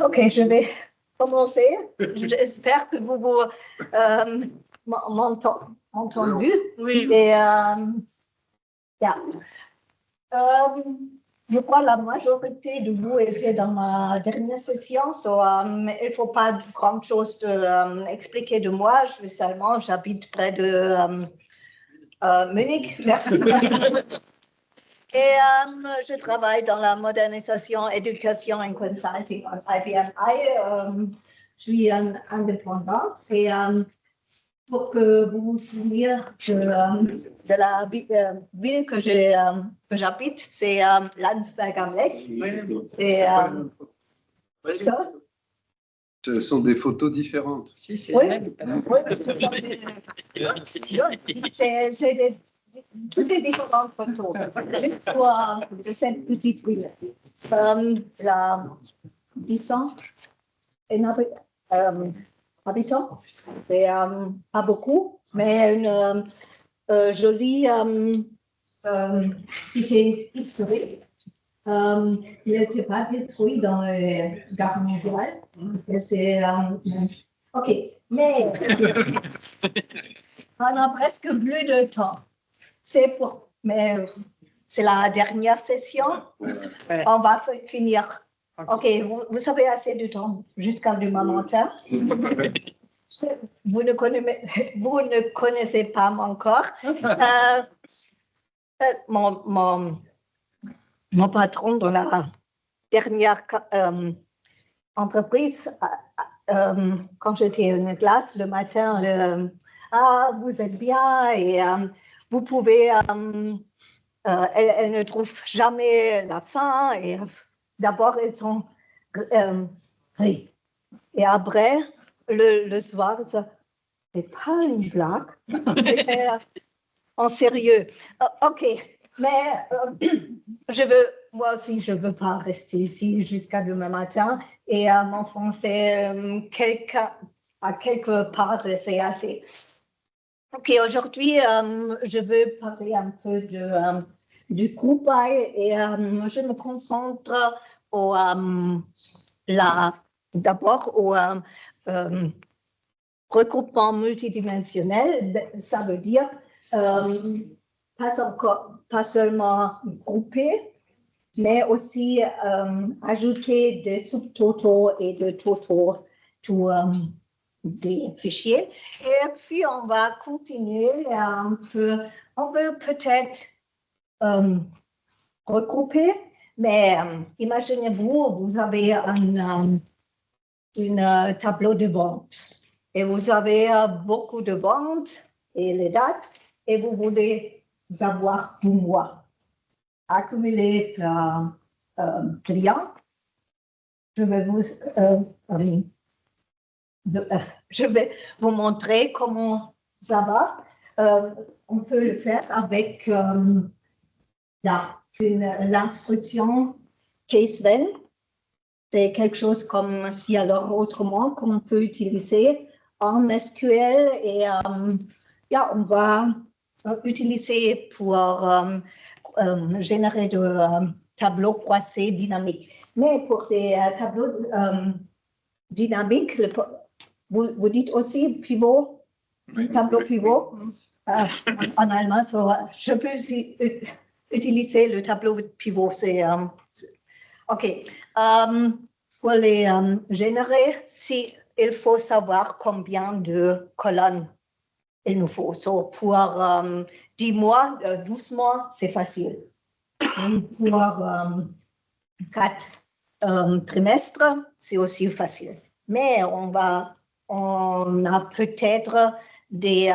Ok, je vais commencer. J'espère que vous m'entendez. Oui. Et je crois que la majorité de vous était dans ma dernière session, il ne faut pas grand-chose expliquer de moi. J'habite près de Munich. Et je travaille dans la modernisation, éducation et consulting en IBM. Je suis indépendante et pour que vous vous souveniez de la ville que j'habite, c'est Landsberg am Lech. Et, ça? Ce sont des photos différentes. Si, c'est Oui, même. j'ai toutes les différentes photos. L'histoire de cette petite ville. La 100 habitants, et pas beaucoup, mais une jolie cité historique. Il n'était pas détruit dans les guerres mondiales. Et c'est ok, mais on a presque plus de temps. Mais c'est la dernière session. Ouais. On va finir. Ok, vous avez assez de temps jusqu'à demain matin. Vous ne connaissez pas mon corps. Mon patron de la dernière entreprise, quand j'étais en classe le matin, vous êtes bien et vous pouvez. Elle ne trouve jamais la fin et d'abord elles sont et après le soir c'est pas une blague, en sérieux. Ok, mais moi aussi je veux pas rester ici jusqu'à demain matin et mon français à quelque part c'est assez. Ok, aujourd'hui je veux parler un peu du groupe et je me concentre d'abord au regroupement multidimensionnel. Ça veut dire pas seulement grouper, mais aussi ajouter des subtotaux et des totaux des fichiers. Et puis, on va continuer un peu. On veut peut-être regrouper, mais imaginez-vous, vous avez un tableau de vente et vous avez beaucoup de ventes et les dates et vous voulez savoir tout mois. Accumuler clients. Je vais vous montrer comment ça va. On peut le faire avec l'instruction case-then. C'est quelque chose comme si alors autrement qu'on peut utiliser en SQL et on va utiliser pour générer des tableaux croisés dynamiques. Mais pour des tableaux dynamiques, vous dites aussi pivot, tableau pivot. En allemand, je peux aussi utiliser le tableau pivot. OK. Pour les générer, il faut savoir combien de colonnes il nous faut. Pour 10 mois, 12 mois, c'est facile. Pour 4 trimestres, c'est aussi facile. Mais on a peut-être des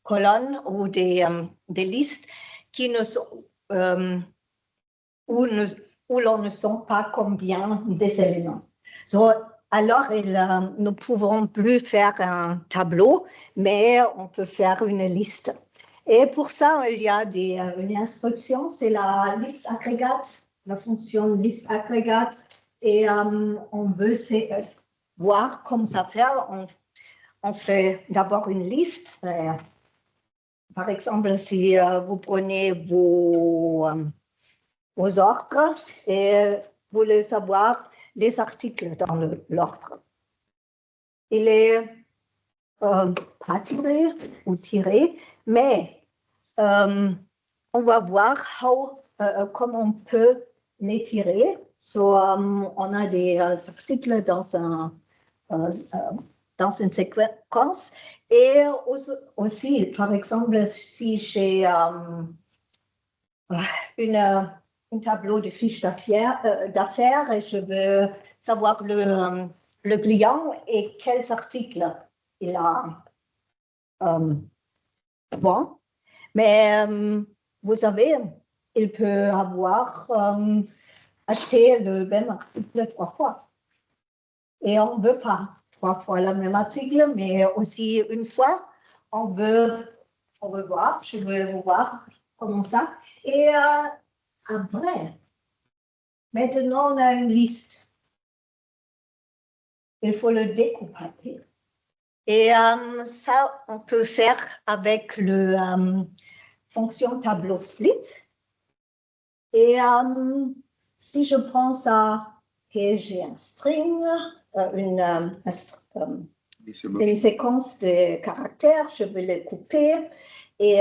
colonnes ou des listes qui ne sont où l'on ne sent pas combien des éléments. Alors, nous ne pouvons plus faire un tableau, mais on peut faire une liste. Et pour ça, il y a une instruction, c'est la liste agrégate, la fonction liste agrégate. Et on veut voir comment ça fait. On fait d'abord une liste. Par exemple, si vous prenez vos ordres et voulez savoir les articles dans l'ordre. Il est pas tiré ou tiré, mais on va voir comment on peut les tirer. So, on a des articles dans une séquence et aussi, par exemple, si j'ai un tableau de fiches d'affaires et je veux savoir le client et quels articles il a. Bon, mais vous savez, il peut avoir acheté le même article 3 fois. Et on ne veut pas 3 fois le même article, mais aussi une fois, on veut voir, je veux voir comment ça. Et après, maintenant on a une liste. Il faut le découper. Et ça, on peut faire avec le fonction tableau split. Et si je pense que j'ai un string, une séquence de caractères, je vais les couper. Et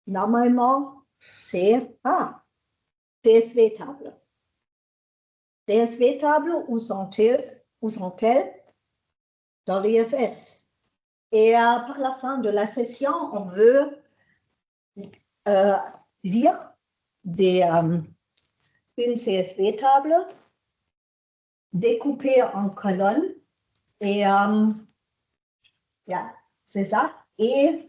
normalement, c'est CSV table. CSV table, où sont-elles? Dans l'IFS. Et par la fin de la session, on veut lire une CSV table découpée en colonnes. Et c'est ça. Et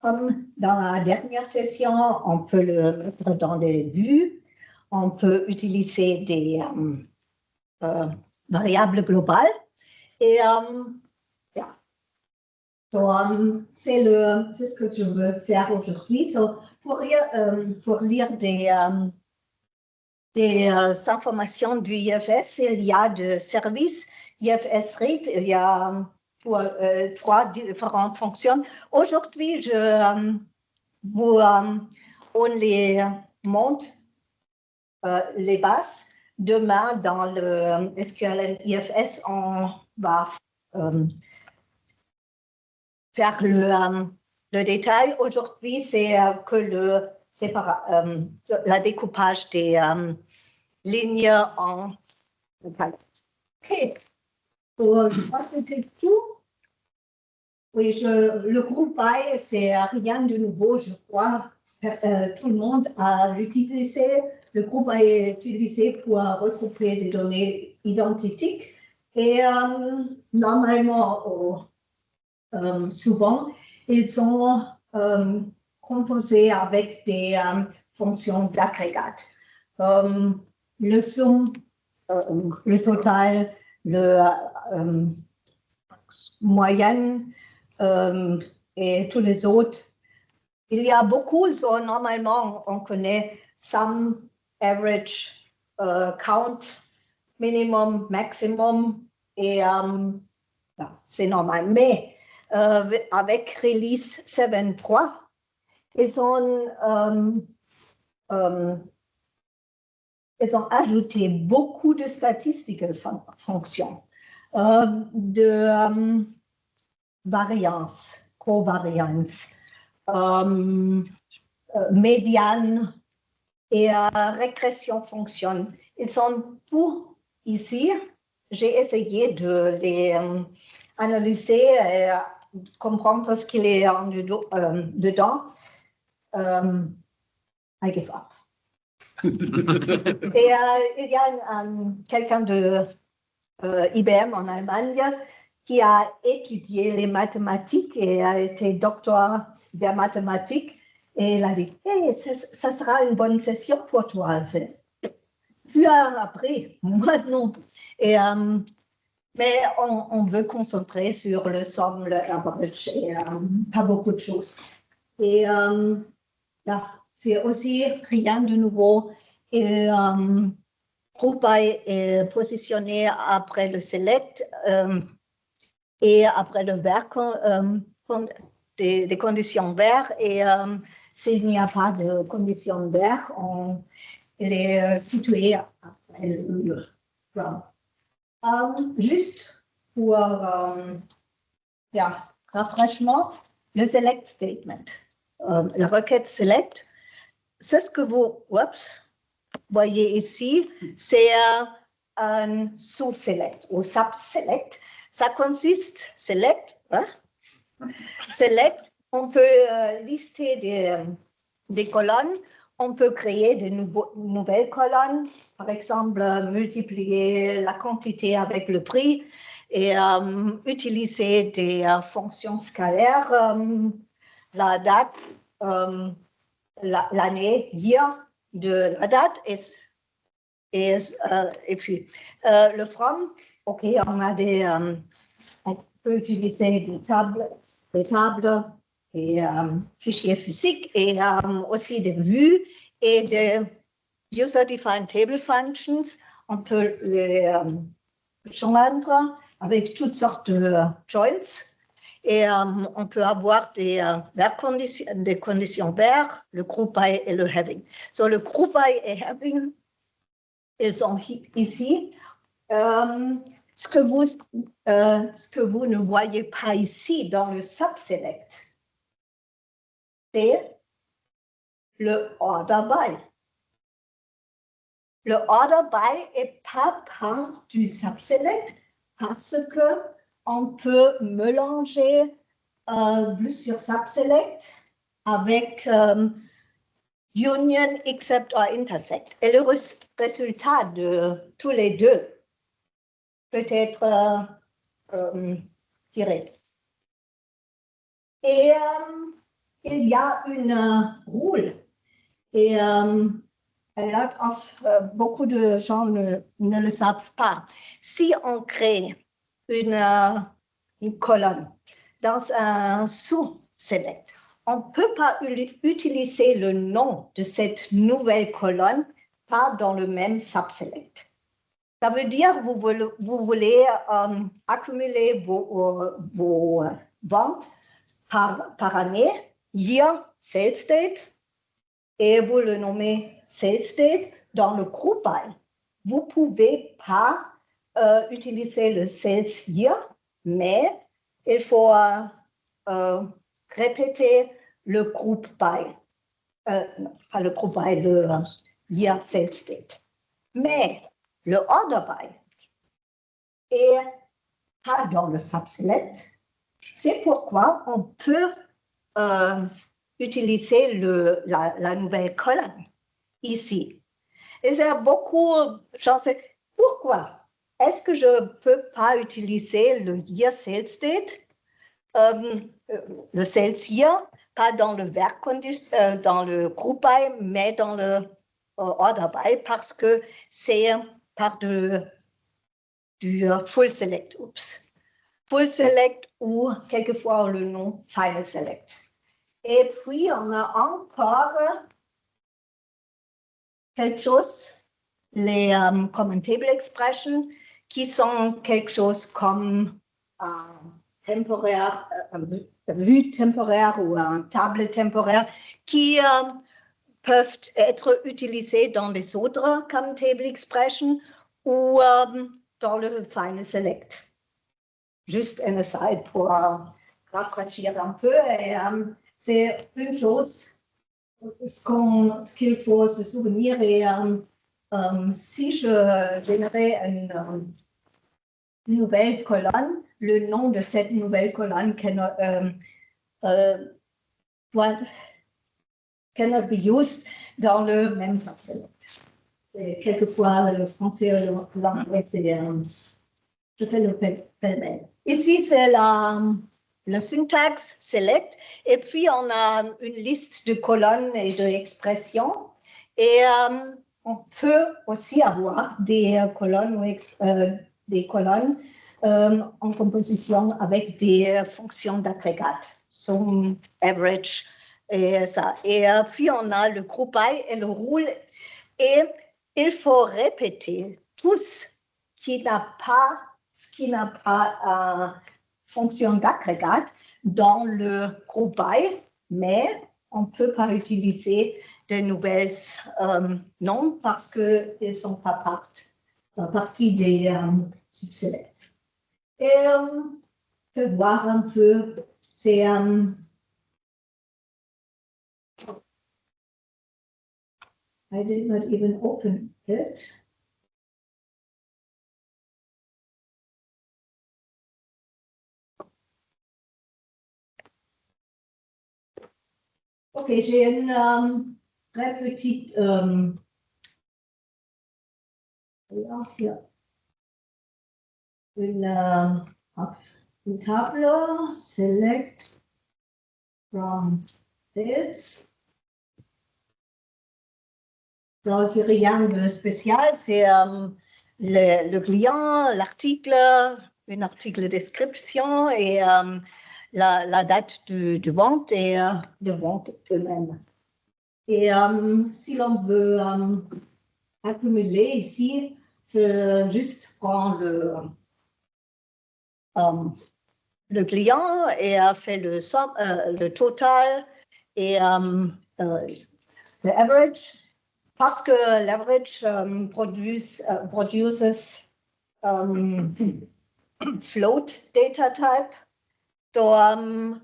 comme dans la dernière session, on peut le mettre dans des vues. On peut utiliser des variables globales. Et c'est ce que je veux faire aujourd'hui. Pour lire des informations du IFS, il y a des services IFS Read, il y a 3 différentes fonctions. Aujourd'hui, on les montre les bases. Demain, dans le SQL IFS, on va faire le détail. Aujourd'hui, c'est que la découpage des lignes en palette. OK. Je crois que c'était tout. Oui, le groupe by, c'est rien de nouveau, je crois. Tout le monde a l'utilisé. Le groupe by est utilisé pour regrouper des données identiques. Et normalement, souvent, ils sont composés avec des fonctions d'agrégat. Le somme, le total, le moyenne et tous les autres. Il y a beaucoup, normalement, on connaît sum, average, count, minimum, maximum, et c'est normal. Mais avec Release 7.3, ils ont ajouté beaucoup de statistiques fonctions, de variance, covariance, médiane et régression fonction. Ils sont tous ici. J'ai essayé de les analyser et comprendre ce qu'il est dedans. I give up. Et il y a quelqu'un de IBM en Allemagne qui a étudié les mathématiques et a été docteur des mathématiques. Et il a dit, hey, ça sera une bonne session pour toi. Puis après, moi non. Et, mais on veut concentrer sur le somme, le average et pas beaucoup de choses. Et c'est aussi rien de nouveau. Et groupe est positionné après le select et après le vert, des conditions vertes. Et s'il n'y a pas de conditions vertes, il est situé après le from. Juste pour rafraîchissement, le select statement, la requête select, c'est ce que vous voyez ici, c'est un sous-select ou sub-select. Ça consiste, select, on peut lister des colonnes, on peut créer de nouvelles colonnes, par exemple, multiplier la quantité avec le prix et utiliser des fonctions scalaires, la date, l'année, year de la date et puis le from, ok, on peut utiliser des tables et fichiers physiques et aussi des vues et des user-defined table functions. On peut les joindre avec toutes sortes de joins. Et on peut avoir des conditions vers, le group by et le having. So, le group by et having, ils sont ici. Ce que vous ne voyez pas ici dans le subselect, c'est le order by. Le order by n'est pas part du subselect parce que on peut mélanger plusieurs subselect avec union, except or intersect. Et le résultat de tous les deux peut être tiré. Et il y a une rule. Et beaucoup de gens ne le savent pas. Si on crée une colonne dans un sous-select, on ne peut pas utiliser le nom de cette nouvelle colonne pas dans le même subselect. Ça veut dire que vous voulez accumuler vos ventes par année, year, sales date, et vous le nommez sales date dans le group by. Vous ne pouvez pas utiliser le sales year, mais il faut répéter le group by, pas le group by, le year sales date. Mais le order by est pas dans le subselect. C'est pourquoi on peut utiliser la nouvelle colonne ici. Et c'est beaucoup, j'en sais, pourquoi est-ce que je ne peux pas utiliser le year sales date, le sales year, pas dans le verb dans le group by, mais dans le order by, parce que c'est part du full select, full select ou quelquefois le nom final select. Et puis, on a encore quelque chose, les common table expressions, qui sont quelque chose comme temporaire, vue temporaire ou table temporaire, qui peuvent être utilisées dans les autres common table expressions ou dans le final select. Juste un aside pour rafraîchir un peu. Et, c'est une chose, ce qu'il faut se souvenir. Et si je générais une nouvelle colonne, le nom de cette nouvelle colonne cannot be used dans le même subselect. Et quelquefois, le français et l'anglais, c'est je fais le pêle-mêle. Ici, c'est la syntaxe select, et puis on a une liste de colonnes et d'expressions, et on peut aussi avoir des colonnes en composition avec des fonctions d'agrégat, sum, average, et ça. Et puis on a le group by et le rule, et il faut répéter tout ce qui n'a pas fonction d'agrégat dans le group by, mais on ne peut pas utiliser des nouvelles non, parce qu'ils ne sont pas partie des subselects. Et on peut voir un peu, c'est I did not even open it. Ok, j'ai une très petite une table, select from this. Donc, c'est rien de spécial, c'est le client, l'article, un article de description et la date de vente et de vente eux-mêmes. Et si l'on veut accumuler ici, je juste prends le client et fait le total et le average. Parce que l'average produces float data type, donc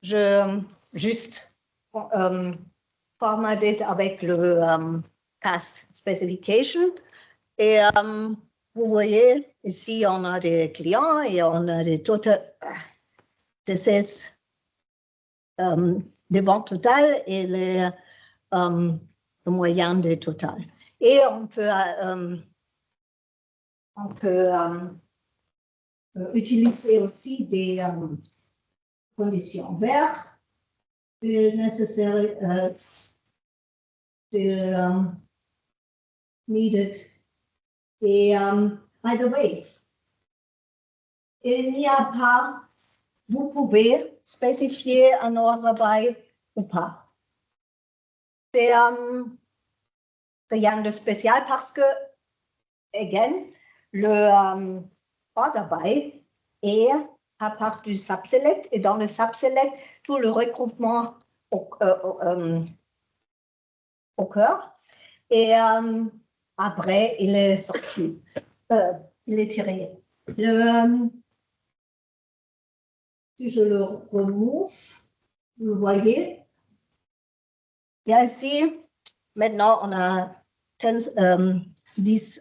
je juste formaté avec le cast specification et vous voyez ici on a des clients et on a des total des sales des ventes totales et le moyen des totales. Et on peut utiliser aussi des conditions vertes, c'est nécessaire, c'est needed. Et by the way, il n'y a pas, vous pouvez spécifier un ordre by ou pas. C'est rien de spécial parce que, again, le order by est à part du subselect et dans le subselect, tout le regroupement au cœur. Et après, il est sorti, il est tiré. Si je le remove, vous voyez, et ici, maintenant, on a 10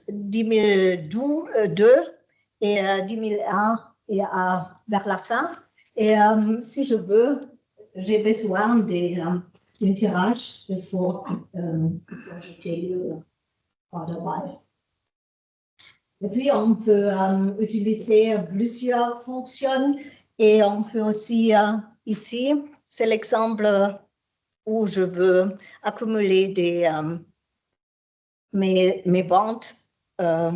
002 et 10 001 et vers la fin. Et si je veux, j'ai besoin d'un tirage pour ajouter le order by. Et puis, on peut utiliser plusieurs fonctions et on peut aussi, ici, c'est l'exemple où je veux accumuler mes ventes à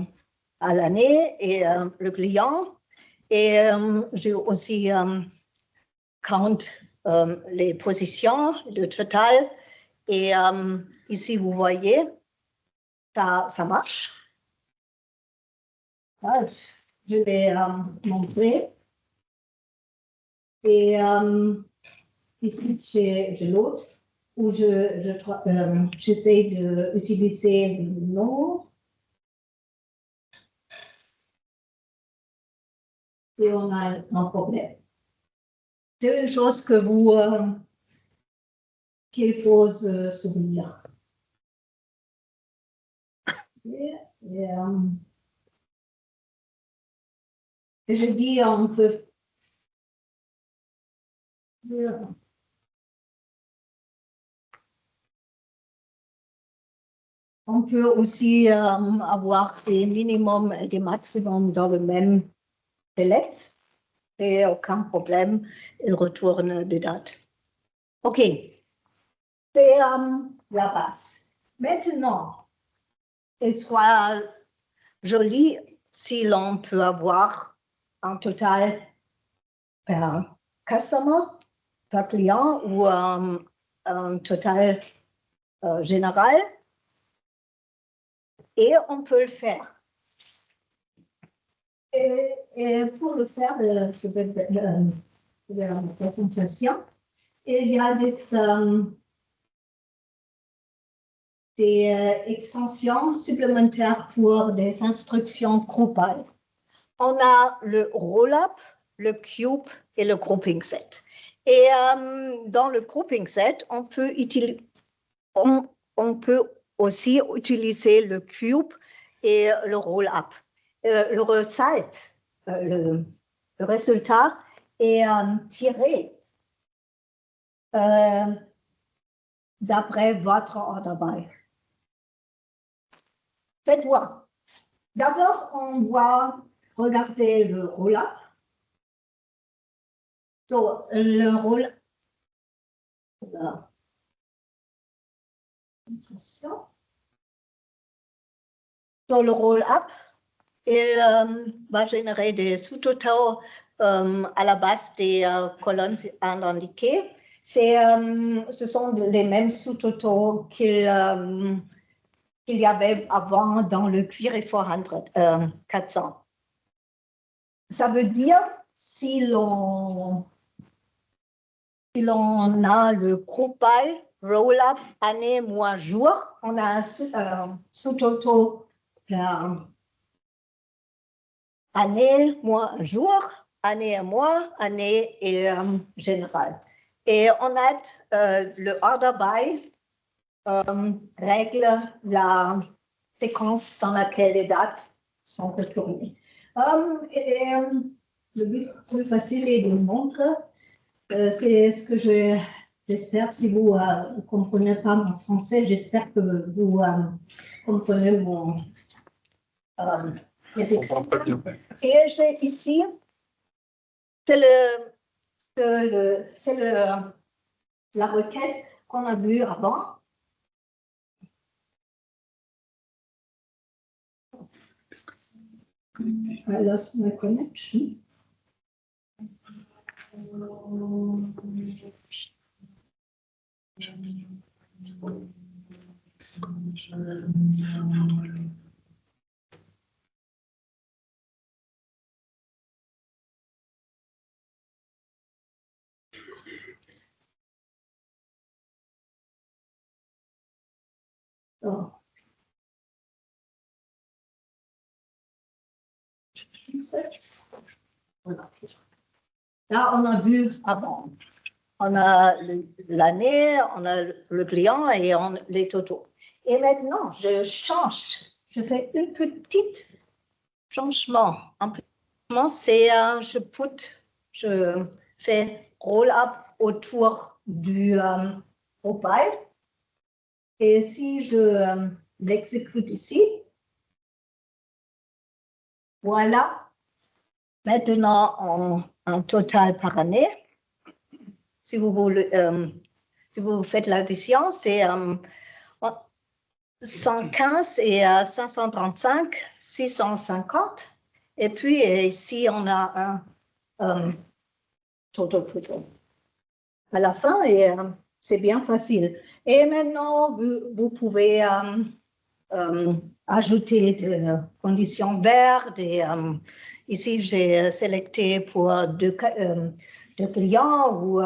l'année et le client. Et j'ai aussi compte les positions, le total. Et ici, vous voyez, ça marche. Je vais montrer. Et ici, j'ai l'autre où j'essaie d'utiliser le nom. Et on a un problème. C'est une chose que qu'il faut se souvenir. Et je dis, on peut aussi avoir des minimums et des maximums dans le même select. Et aucun problème, il retourne des dates. OK, c'est la base. Maintenant, il sera joli si l'on peut avoir un total per customer, per client ou un total général. Et on peut le faire. Et pour le faire, je vais la présentation. Il y a des extensions supplémentaires pour des instructions groupales. On a le roll-up, le cube et le grouping set. Et dans le grouping set, on peut aussi utiliser le cube et le roll-up. Le résultat est tiré d'après votre order by. Faites voir. D'abord, on va regarder le roll-up. So, le roll-up. So, le roll-up, il va générer des sous-totaux à la base des colonnes indiquées. Ce sont les mêmes sous-totaux qu'il y avait avant dans le Query 400. Ça veut dire si l'on a le groupal roll-up année moins jour, on a un sous-totaux année moins jour, année mois, année et général. Et on a le order by règle la séquence dans laquelle les dates sont retournées. Le but plus facile est de montrer. C'est ce que j'espère. Si vous ne comprenez pas mon français, j'espère que vous comprenez mon les exemples. Et j'ai ici, c'est la requête qu'on a vue avant. I lost my connection. Oh. Là, on a vu avant. On a l'année, on a le client et les totaux. Et maintenant, je change. Je fais un petit changement. Un petit changement, c'est je fais roll-up autour du profile. Et si je l'exécute ici, voilà. Maintenant, en total par année. Si vous faites l'addition, c'est 115 et 535, 650. Et puis ici, on a un total plutôt à la fin et c'est bien facile. Et maintenant, vous pouvez ajouter des conditions vertes. Et, ici, j'ai sélecté pour deux clients où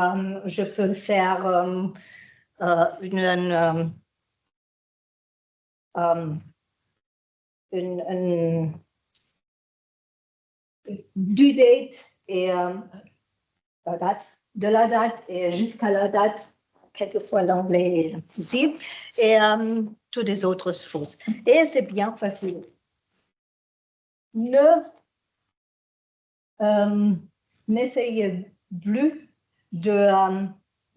je peux faire une due date et la date, de la date et jusqu'à la date, quelquefois l'anglais est ici, et toutes les autres choses. Et c'est bien facile. N'essayez plus de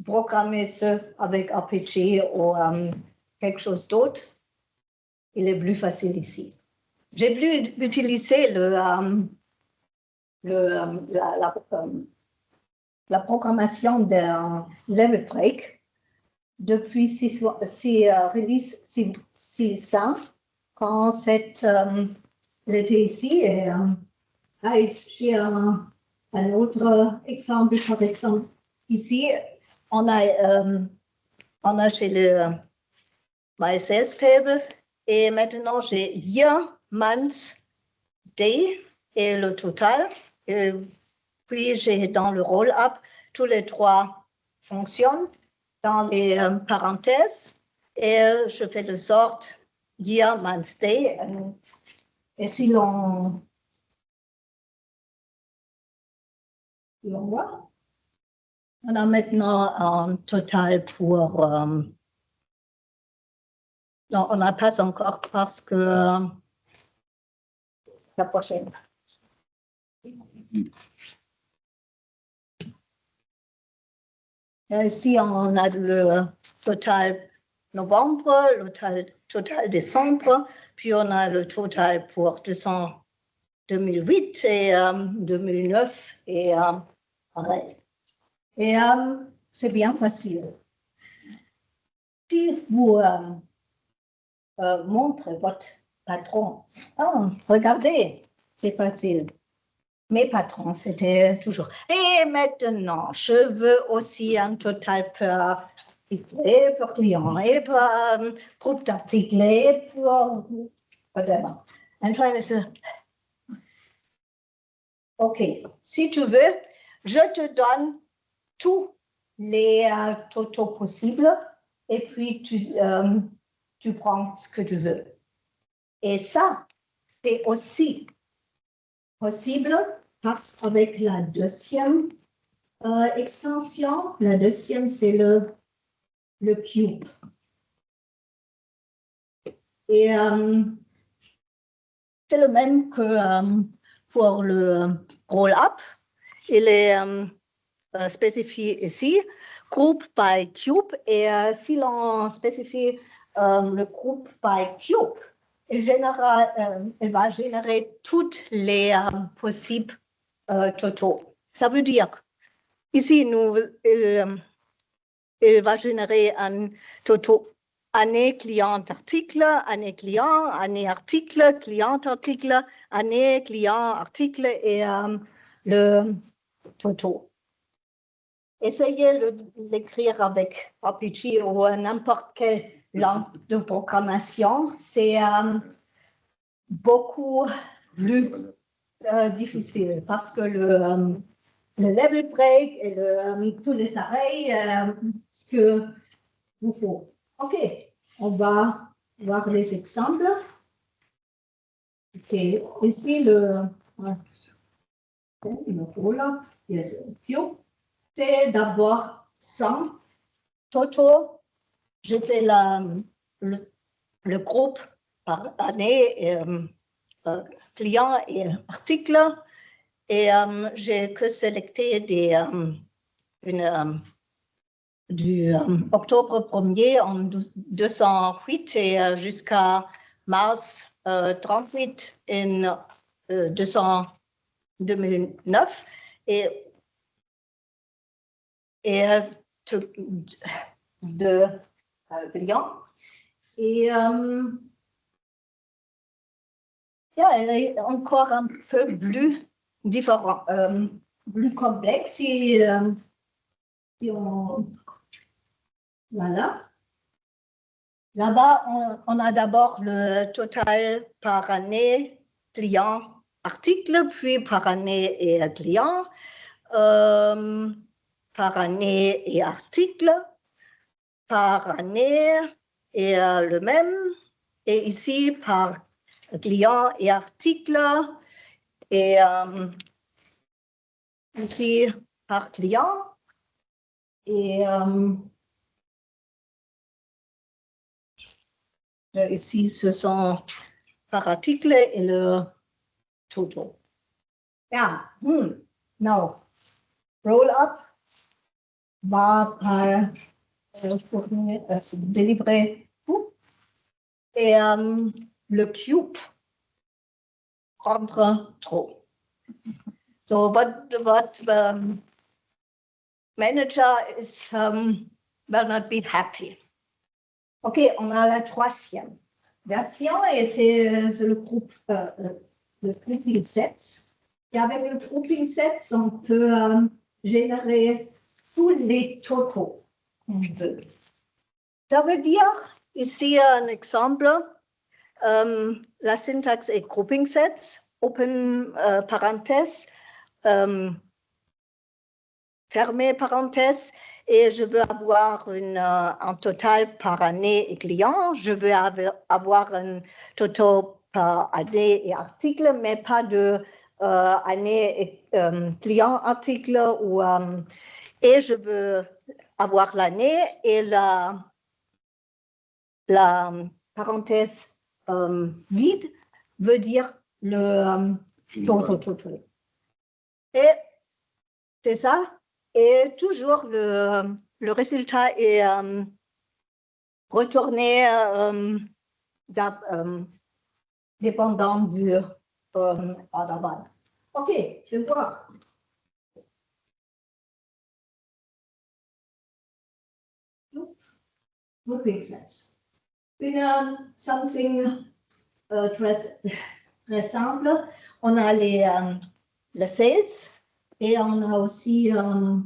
programmer ce avec RPG ou quelque chose d'autre. Il est plus facile ici. J'ai plus utilisé la programmation d'un level break depuis release 600 quand il était ici. Et j'ai un autre exemple, par exemple, ici, on a chez le My Sales Table et maintenant j'ai year, month, day et le total. Et puis j'ai dans le roll-up, tous les trois fonctions dans les parenthèses Et je fais de sorte, year, month, day. Et si l'on voit, on a maintenant un total pour... non, on n'a pas encore parce que la prochaine. Ici, on a le total novembre, le total décembre, puis on a le total pour 2008 et 2009 et pareil. Et c'est bien facile. Si vous montrez votre patron, regardez, c'est facile. Mes patrons, c'était toujours. Et maintenant, je veux aussi un total pour client et pour groupe d'articles et pour whatever. OK, si tu veux, je te donne tous les totaux possibles et puis tu prends ce que tu veux. Et ça, c'est aussi possible parce qu'avec la deuxième extension, la deuxième, c'est le cube. Et c'est le même que pour le roll-up. Il est spécifié ici, groupe by cube. Et si l'on spécifie le groupe by cube, il va générer toutes les possibles totaux. Ça veut dire, ici, il va générer un totaux année client article, année client, année article, client article, année client article et le totaux. Essayez de l'écrire avec RPG ou n'importe quelle langue de programmation. C'est beaucoup plus difficile parce que le level break et tous les arrêts, ce que vous faut. OK, on va voir les exemples. OK, ici le roll-up, c'est d'abord 100 total. J'ai fait le groupe par année, client et article. Et j'ai que sélecté du octobre 1er en 208 et jusqu'à mars 38 en 2009. Et de clients. Et elle est encore un peu plus différent, plus complexe. Si on... Voilà. Là-bas, on a d'abord le total par année, client, article, puis par année et client, par année et article, par année et le même, et ici par client et article, et ici par client, et ici ce sont par article et le total. Yeah, now, roll up va par délivrer tout et le cube prendre trop. So what manager is will not be happy. OK, on a la troisième version et c'est le groupe, le grouping sets. Et avec le grouping sets, on peut générer tous les totaux qu'on veut. Ça veut dire, ici un exemple, la syntaxe est grouping sets, open parenthèse, fermé parenthèse, et je veux avoir un total par année et client. Je veux avoir un total par année et article, mais pas de année et client article. Et je veux avoir l'année et la parenthèse vide veut dire le total. Et c'est ça. Et toujours le résultat est retourné dépendant du à la base. OK, je vais voir. Grouping sets. Something très simple. On a les sales et on a aussi il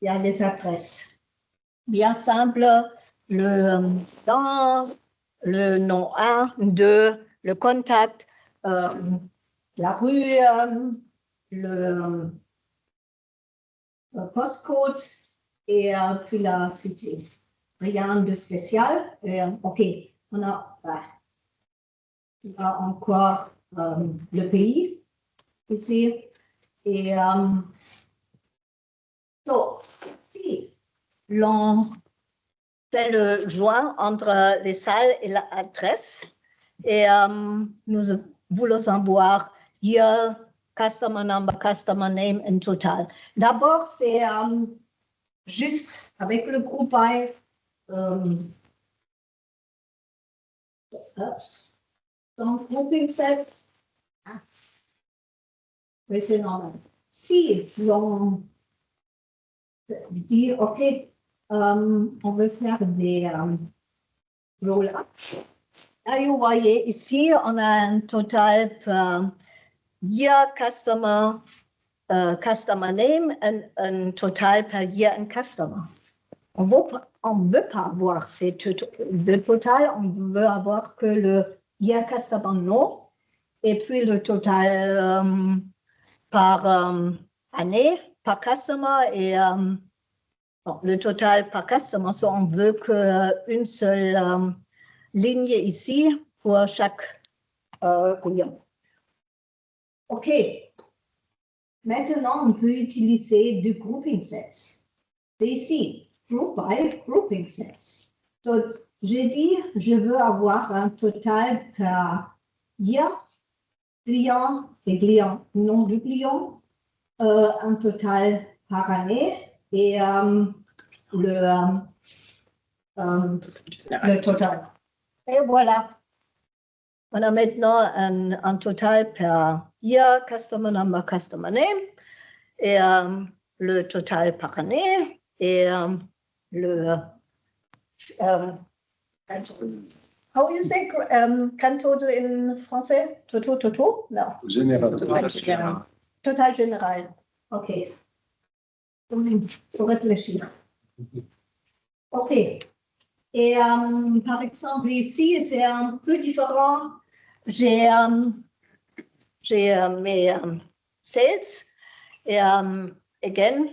y a les adresses. Bien simple, le nom 1, 2, le contact, la rue, le postcode et puis la cité. Rien de spécial. OK, on a encore le pays ici. Et si l'on fait le joint entre les salles et l'adresse, et nous voulons avoir hier customer number, customer name en total. D'abord, c'est juste avec le groupe by donc grouping sets. Oui, c'est normal. Si l'on dit, OK, on veut faire des roll-up. Là, vous voyez ici, on a un total per year customer name, un total per year and customer. On ne veut pas avoir le total, on veut avoir que le year customer nom et puis le total par année, par customer et le total par customer. On veut qu'une seule ligne ici pour chaque client. OK. Maintenant, on peut utiliser du grouping sets. C'est ici, group by grouping sets. J'ai dit, je veux avoir un total par year, client et client, nom du client, un total par année et le total. Et voilà. On a maintenant un total per year, customer number, customer name, et le total par année, et le how you say total in français? Toto? Non. Général. Total général. OK. Faut réfléchir. OK. Et par exemple, ici, c'est un peu différent. J'ai mes sales et again,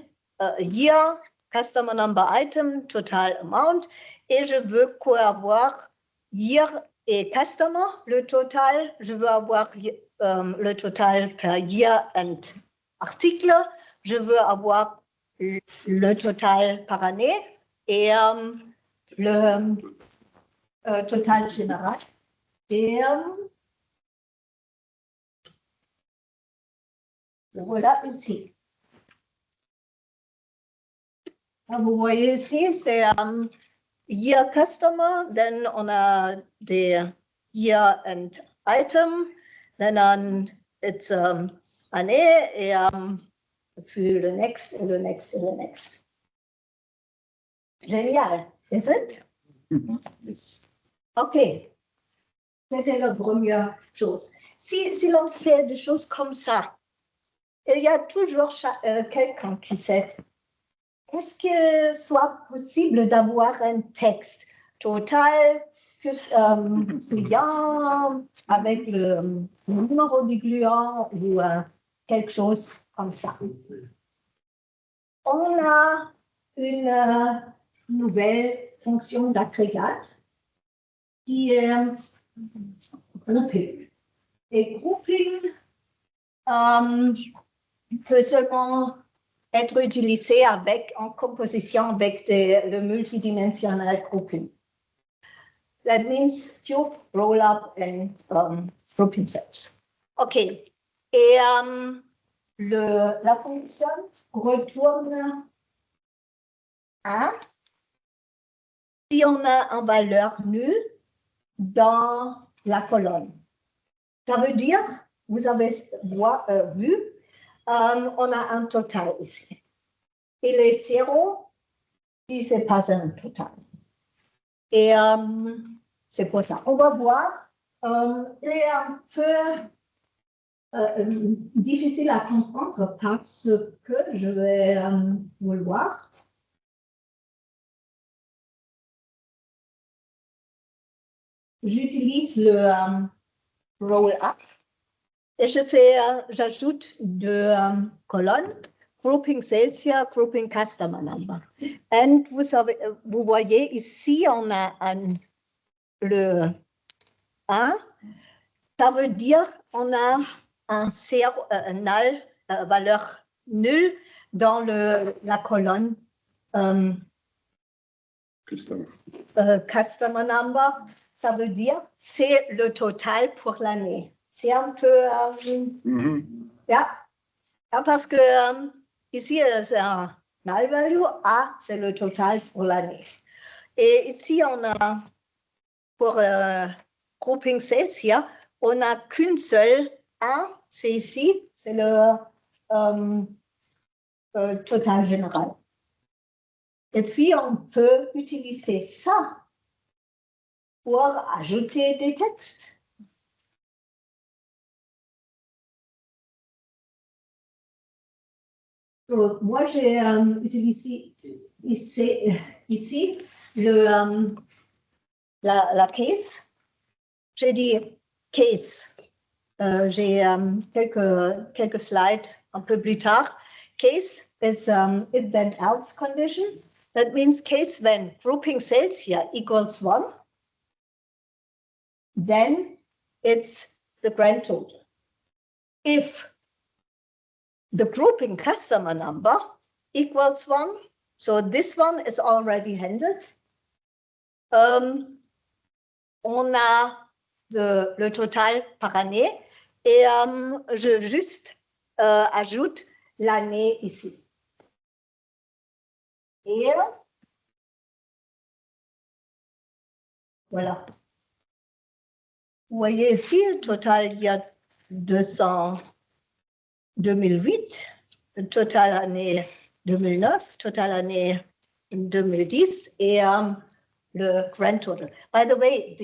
year, customer number item, total amount. Et je veux avoir year et customer, le total. Je veux avoir le total per year and article. Je veux avoir le total par année et le total général. Et voilà ici. Vous voyez ici, c'est year customer, then on a des year and item, then it's année et puis le next et le next et le next. Génial, is it? Yes. OK. C'était la première chose. Si l'on fait des choses comme ça, il y a toujours quelqu'un qui sait, est-ce qu'il soit possible d'avoir un texte total, client, avec le numéro du client ou quelque chose comme ça? On a une nouvelle fonction d'agrégat qui est grouping. Et grouping peut seulement être utilisé en composition avec le multidimensional grouping. That means cube, roll-up and grouping sets. OK. Et la fonction retourne 1 si on a une valeur nulle dans la colonne. Ça veut dire, vous avez vu, on a un total ici. Il est 0 si ce n'est pas un total. Et c'est pour ça. On va voir. Il est un peu difficile à comprendre parce que je vais vous le voir. J'utilise le roll-up et j'ajoute 2 colonnes, grouping sales here, grouping customer number. Et vous voyez ici, on a le 1, ça veut dire on a valeur nulle dans la colonne customer number. Ça veut dire c'est le total pour l'année. C'est un peu... parce que ici, c'est un null value. A, c'est le total pour l'année. Et ici, on a, pour grouping sales, here, on n'a qu'une seule. 1, c'est ici, c'est le total général. Et puis, on peut utiliser ça pour ajouter des textes. Donc, moi, j'ai utilisé ici la case. J'ai dit case. J'ai quelques slides un peu plus tard. Case is if then else conditions. That means case when grouping sales here equals 1. Then it's the grand total. If the grouping customer number equals 1, so this one is already handled. On a le total par année et je juste ajoute l'année ici. Et voilà. Vous voyez ici, le total, il y a 2008, le total année 2009, total année 2010 et le grand total. By the way,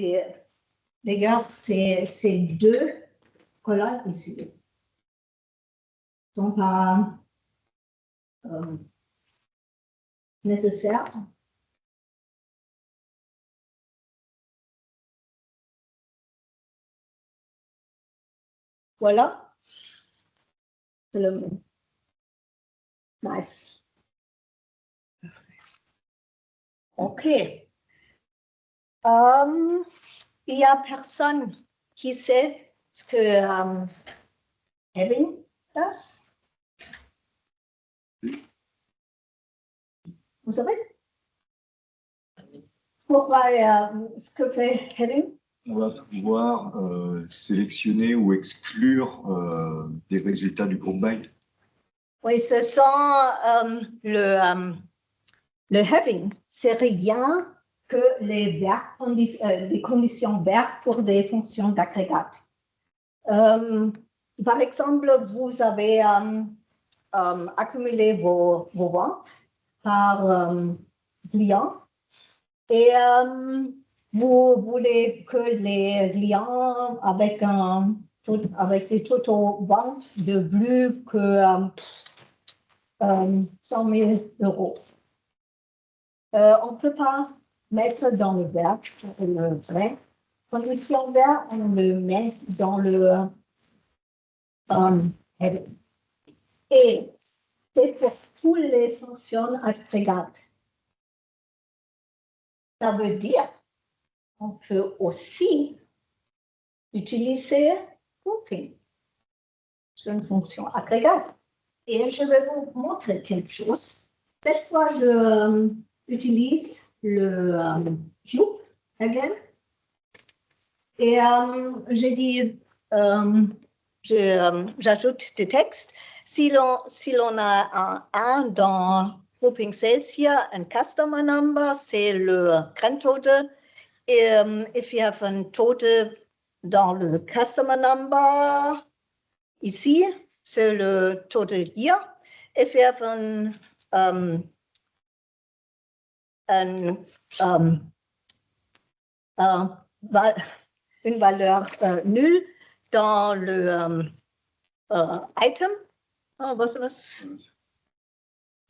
les gars, ces 2 colonnes ici ne sont pas nécessaires. Voilà. C'est le mot. Nice. OK. Il n'y a personne qui sait ce que having does. Vous savez? Pourquoi ce que fait having? On va pouvoir sélectionner ou exclure des résultats du groupe by. Oui, ce sont le having, c'est rien que les conditions verbes pour des fonctions d'agrégat. Par exemple, vous avez accumulé vos ventes par client et vous voulez que les clients avec des totaux ventes de plus que 100 000 euros. On ne peut pas mettre dans le verbe le vrai. Condition verbe, on le met dans le heading. Et c'est pour toutes les fonctions agrégates. Ça veut dire qu'on peut aussi utiliser grouping. C'est une fonction agrégate. Et je vais vous montrer quelque chose. Cette fois, je utilise le group again. Et j'ai dit, j'ajoute des textes. Si l'on a un dans grouping Celsius, un customer number, c'est le grand total. Et if you have un total dans le customer number, ici, c'est le total year. If you have une valeur nulle dans le item, was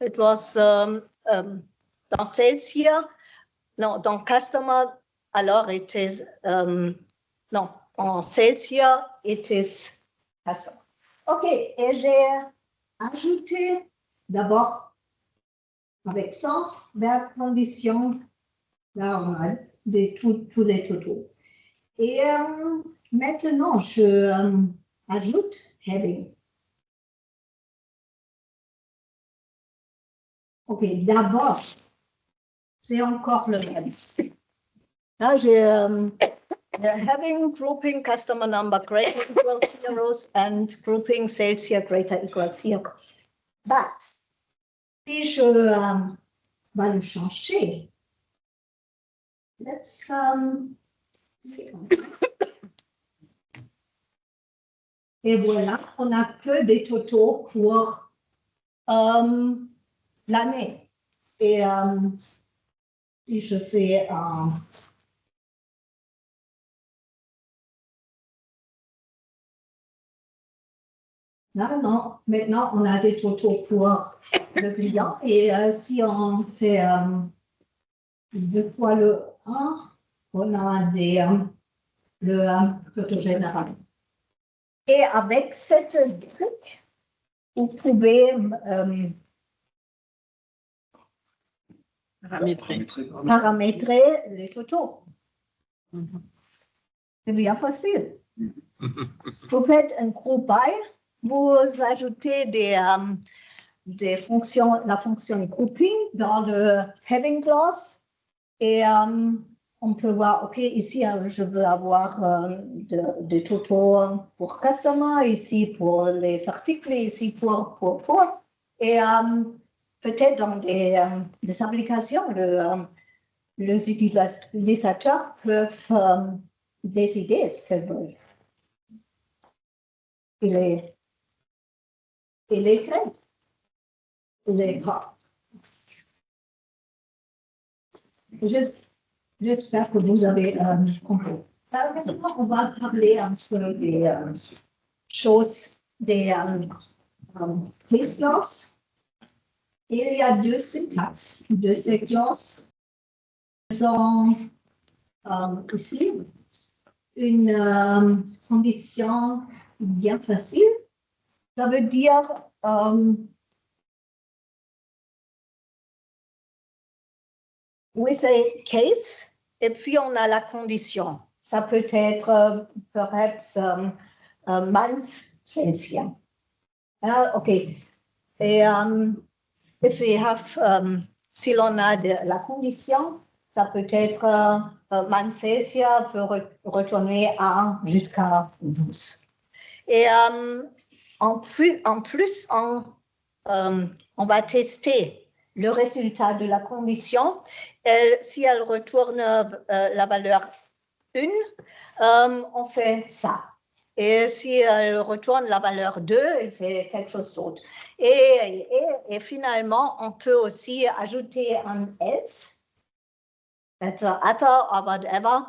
it was dans Celsius, non, dans customer, alors it is, non, en Celsius, it is customer. OK, et j'ai ajouté d'abord avec ça, verbe condition normale de tous les totaux. Et maintenant, je ajoute having. OK, d'abord, c'est encore le même. Là, j'ai having grouping customer number greater equal zeros and grouping Celsius greater equal zeros. But, si je vais le changer, let's et voilà, on n'a que des totaux pour l'année. Et si je fais non, maintenant on a des totaux pour le client. Et si on fait 2 fois le 1, on a le total général. Et avec cette truc, vous pouvez paramétrer les totaux. C'est bien facile. Vous faites un groupe by, vous ajoutez des fonctions, la fonction grouping dans le having clause et on peut voir, OK, ici, je veux avoir des totaux pour customer, ici pour les articles, ici pour. Et peut-être dans des applications, les utilisateurs peuvent décider ce qu'ils veulent. Il est great. Il est grave. J'espère que vous avez compris. Maintenant, on va parler un peu des choses des case clauses. Il y a 2 syntaxes de ces clauses. Sont ici une condition bien facile. Ça veut dire we say case, et puis on a la condition. Ça peut être perhaps month Celsius. OK. Et if we have, si l'on a la condition, ça peut être month Celsius peut retourner à jusqu'à 12. Et en plus, on va tester le résultat de la condition. Si elle retourne la valeur 1, on fait ça. Et si elle retourne la valeur 2, elle fait quelque chose d'autre. Et finalement, on peut aussi ajouter un else. That's other or whatever.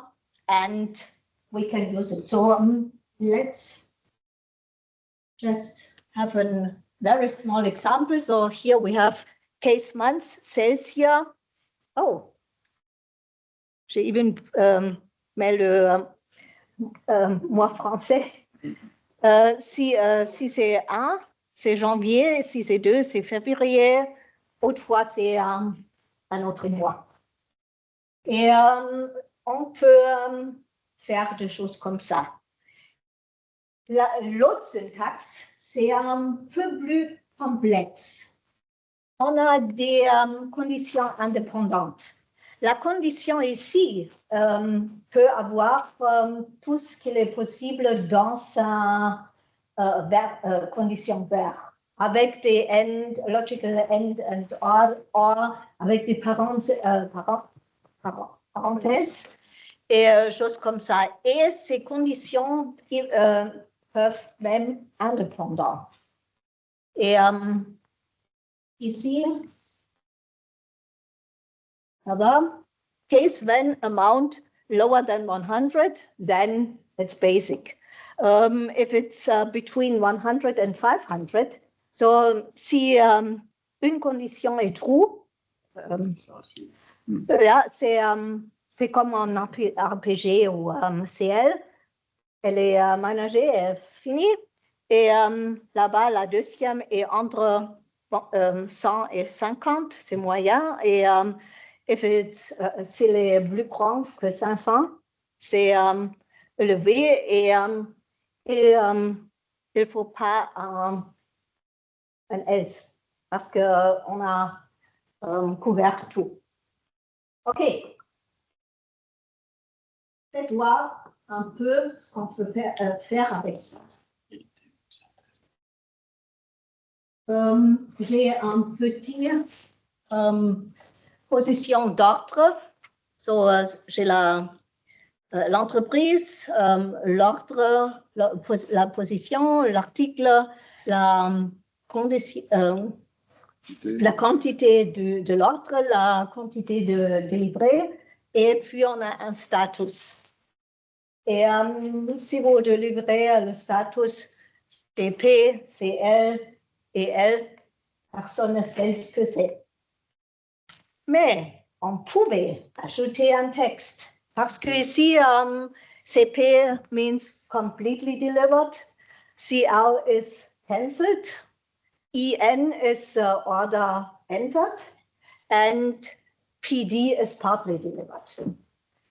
And we can use it. So let's just have a very small example. So here we have case months, Celsius. Oh, j'ai even mis le mois français. Si c'est 1, c'est janvier, si c'est 2, c'est février, autrefois c'est un autre mois. Et on peut faire des choses comme ça. L'autre syntaxe, c'est un peu plus complexe. On a des conditions indépendantes. La condition ici peut avoir tout ce qu'il est possible dans sa condition vert, avec des end, logical end and or avec des parenthèses et choses comme ça. Et ces conditions peuvent même indépendantes. Et ici, case when amount lower than 100, then it's basic. If it's between 100 and 500, so si une condition est true, c'est comme en RPG ou CL, elle est managée, elle est finie, et là-bas, la deuxième est entre 100 et 50, c'est moyen, et s'il est plus grand que 500, c'est élevé, et il ne faut pas un else, parce qu'on a couvert tout. OK. Faites voir un peu ce qu'on peut faire avec ça. J'ai un petit position d'ordre. So, j'ai l'entreprise, l'ordre, la position, l'article, la quantité de l'ordre, la quantité de délivré, et puis on a un status. Et si vous délivrez le status DP, CL et L, personne ne sait ce que c'est. Mais on pouvait ajouter un texte parce que ici, CP means completely delivered, CL is cancelled, EN is order entered, and PD is partly delivered.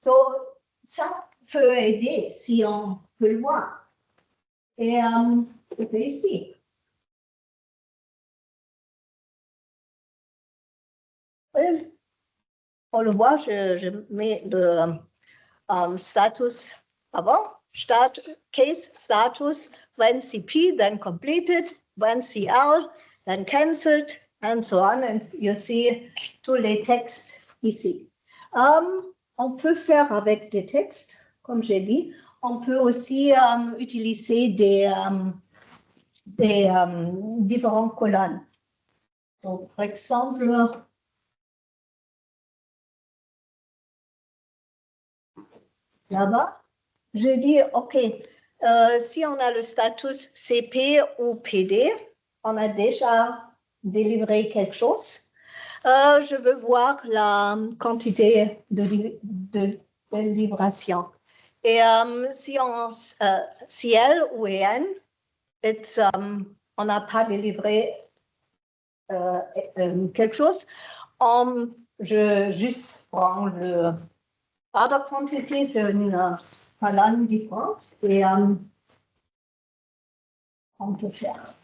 So, ça peut aider si on peut le voir. Et je fais ici. On le voit, je mets le status avant. Case status, when CP, then completed, when CL, then cancelled, and so on. And you see tous les textes ici. On peut faire avec des textes, comme j'ai dit. On peut aussi utiliser des différentes colonnes. Donc, par exemple, là-bas, je dis, OK, si on a le status CP ou PD, on a déjà délivré quelque chose. Je veux voir la quantité de délivration. Et si on CL ou EN, on n'a pas délivré quelque chose, je juste prends le order quantity, c'est une colonne différente, et on peut faire.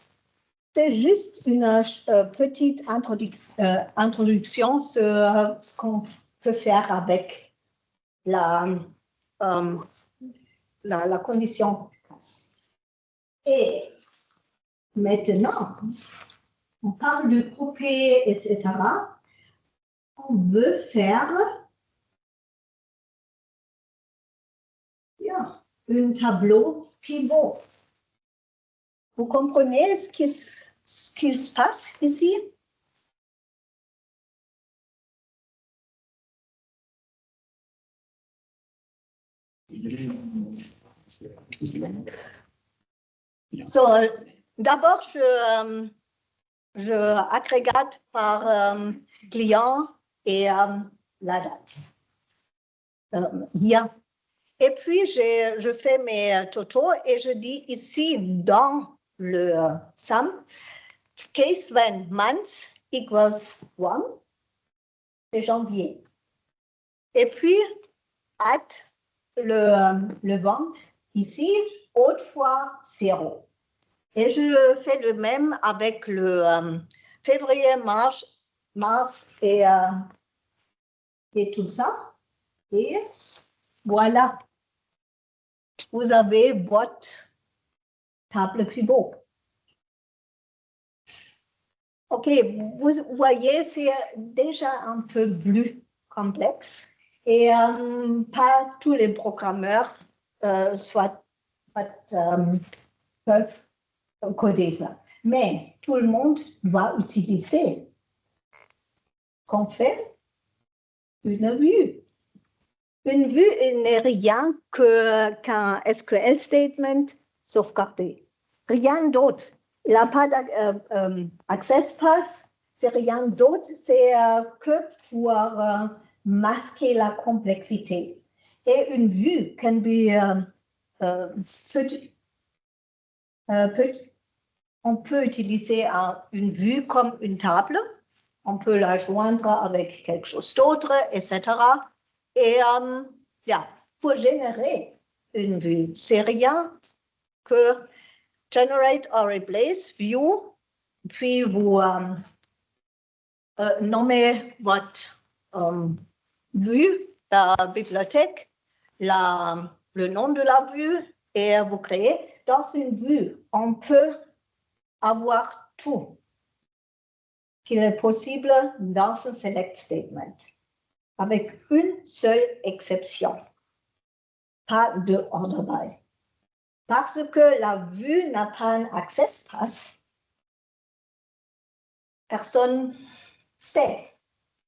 C'est juste une petite introduction sur ce qu'on peut faire avec la condition. Et maintenant, on parle de couper, etc. On veut faire un tableau pivot. Vous comprenez ce qui se passe ici? So, d'abord, je agrégate par client et la date. Bien. Et puis, je fais mes totaux et je dis ici, dans le sum. Case when month equals 1, c'est janvier. Et puis, at le vente ici, autrefois 0. Et je fais le même avec le février, mars et tout ça. Et voilà, vous avez votre table pivot. OK, vous voyez, c'est déjà un peu plus complexe et pas tous les programmeurs peuvent coder ça. Mais tout le monde doit utiliser ce qu'on fait, une vue. Une vue n'est rien qu'un SQL statement sauvegardé. Rien d'autre. Il n'a pas d'access pass, c'est rien d'autre, c'est que pour masquer la complexité. Et une vue can be on peut utiliser une vue comme une table, on peut la joindre avec quelque chose d'autre, etc. Et pour générer une vue, c'est rien que generate or replace view, puis vous nommez votre vue, la bibliothèque, le nom de la vue, et vous créez. Dans une vue, on peut avoir tout qu'il est possible dans un select statement, avec une seule exception, pas de order by. Parce que la vue n'a pas un access pass, personne ne sait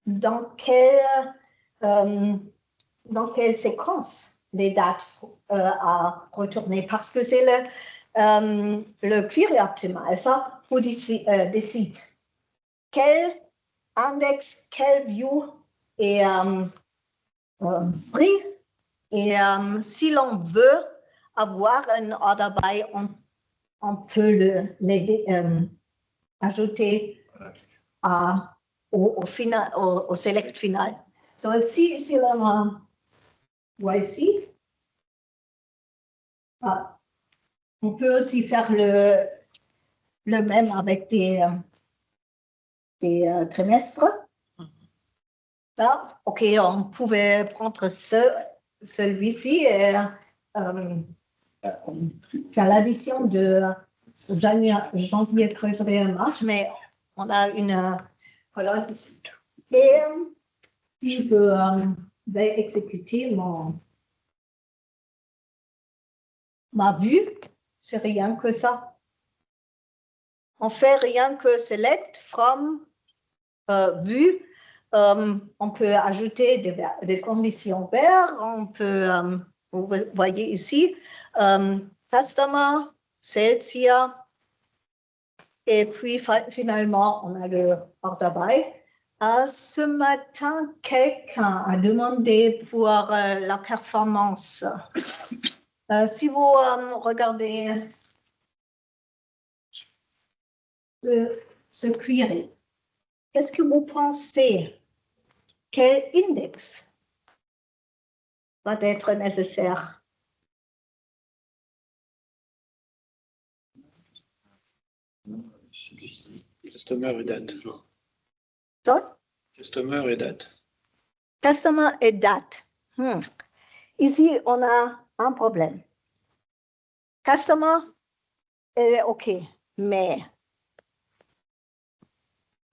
dans quelle séquence les dates à retourner, parce que c'est le query optimal, ça vous décide quel index, quel view est pris, et si l'on veut avoir un order by, on peut ajouter au select final. Donc, si l'on voit ici, on peut aussi faire le même avec des trimestres. Là, OK, on pouvait prendre celui-ci et faire l'addition de janvier, février, mars, mais on a une colonne ici. Et si je vais exécuter ma vue, c'est rien que ça. On fait rien que select from vue. On peut ajouter des conditions vertes. On peut, vous voyez ici, customer, sales here. Et puis finalement, on a le order by. Ce matin, quelqu'un a demandé pour la performance. Si vous regardez ce query, qu'est-ce que vous pensez? Quel index va être nécessaire? Customer et date. Sorry? Customer et date. Customer et date. Ici, on a un problème. Customer est OK, mais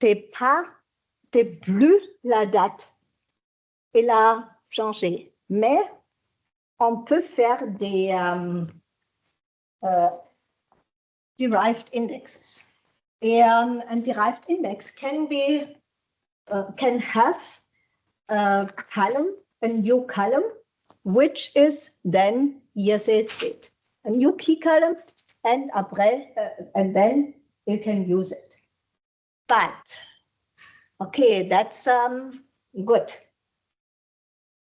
c'est plus la date. Il a changé, mais on peut faire des derived indexes. Et un derived index can have a column, a new column, which is then your sales state. A new key column, and then you can use it. But, okay, that's good.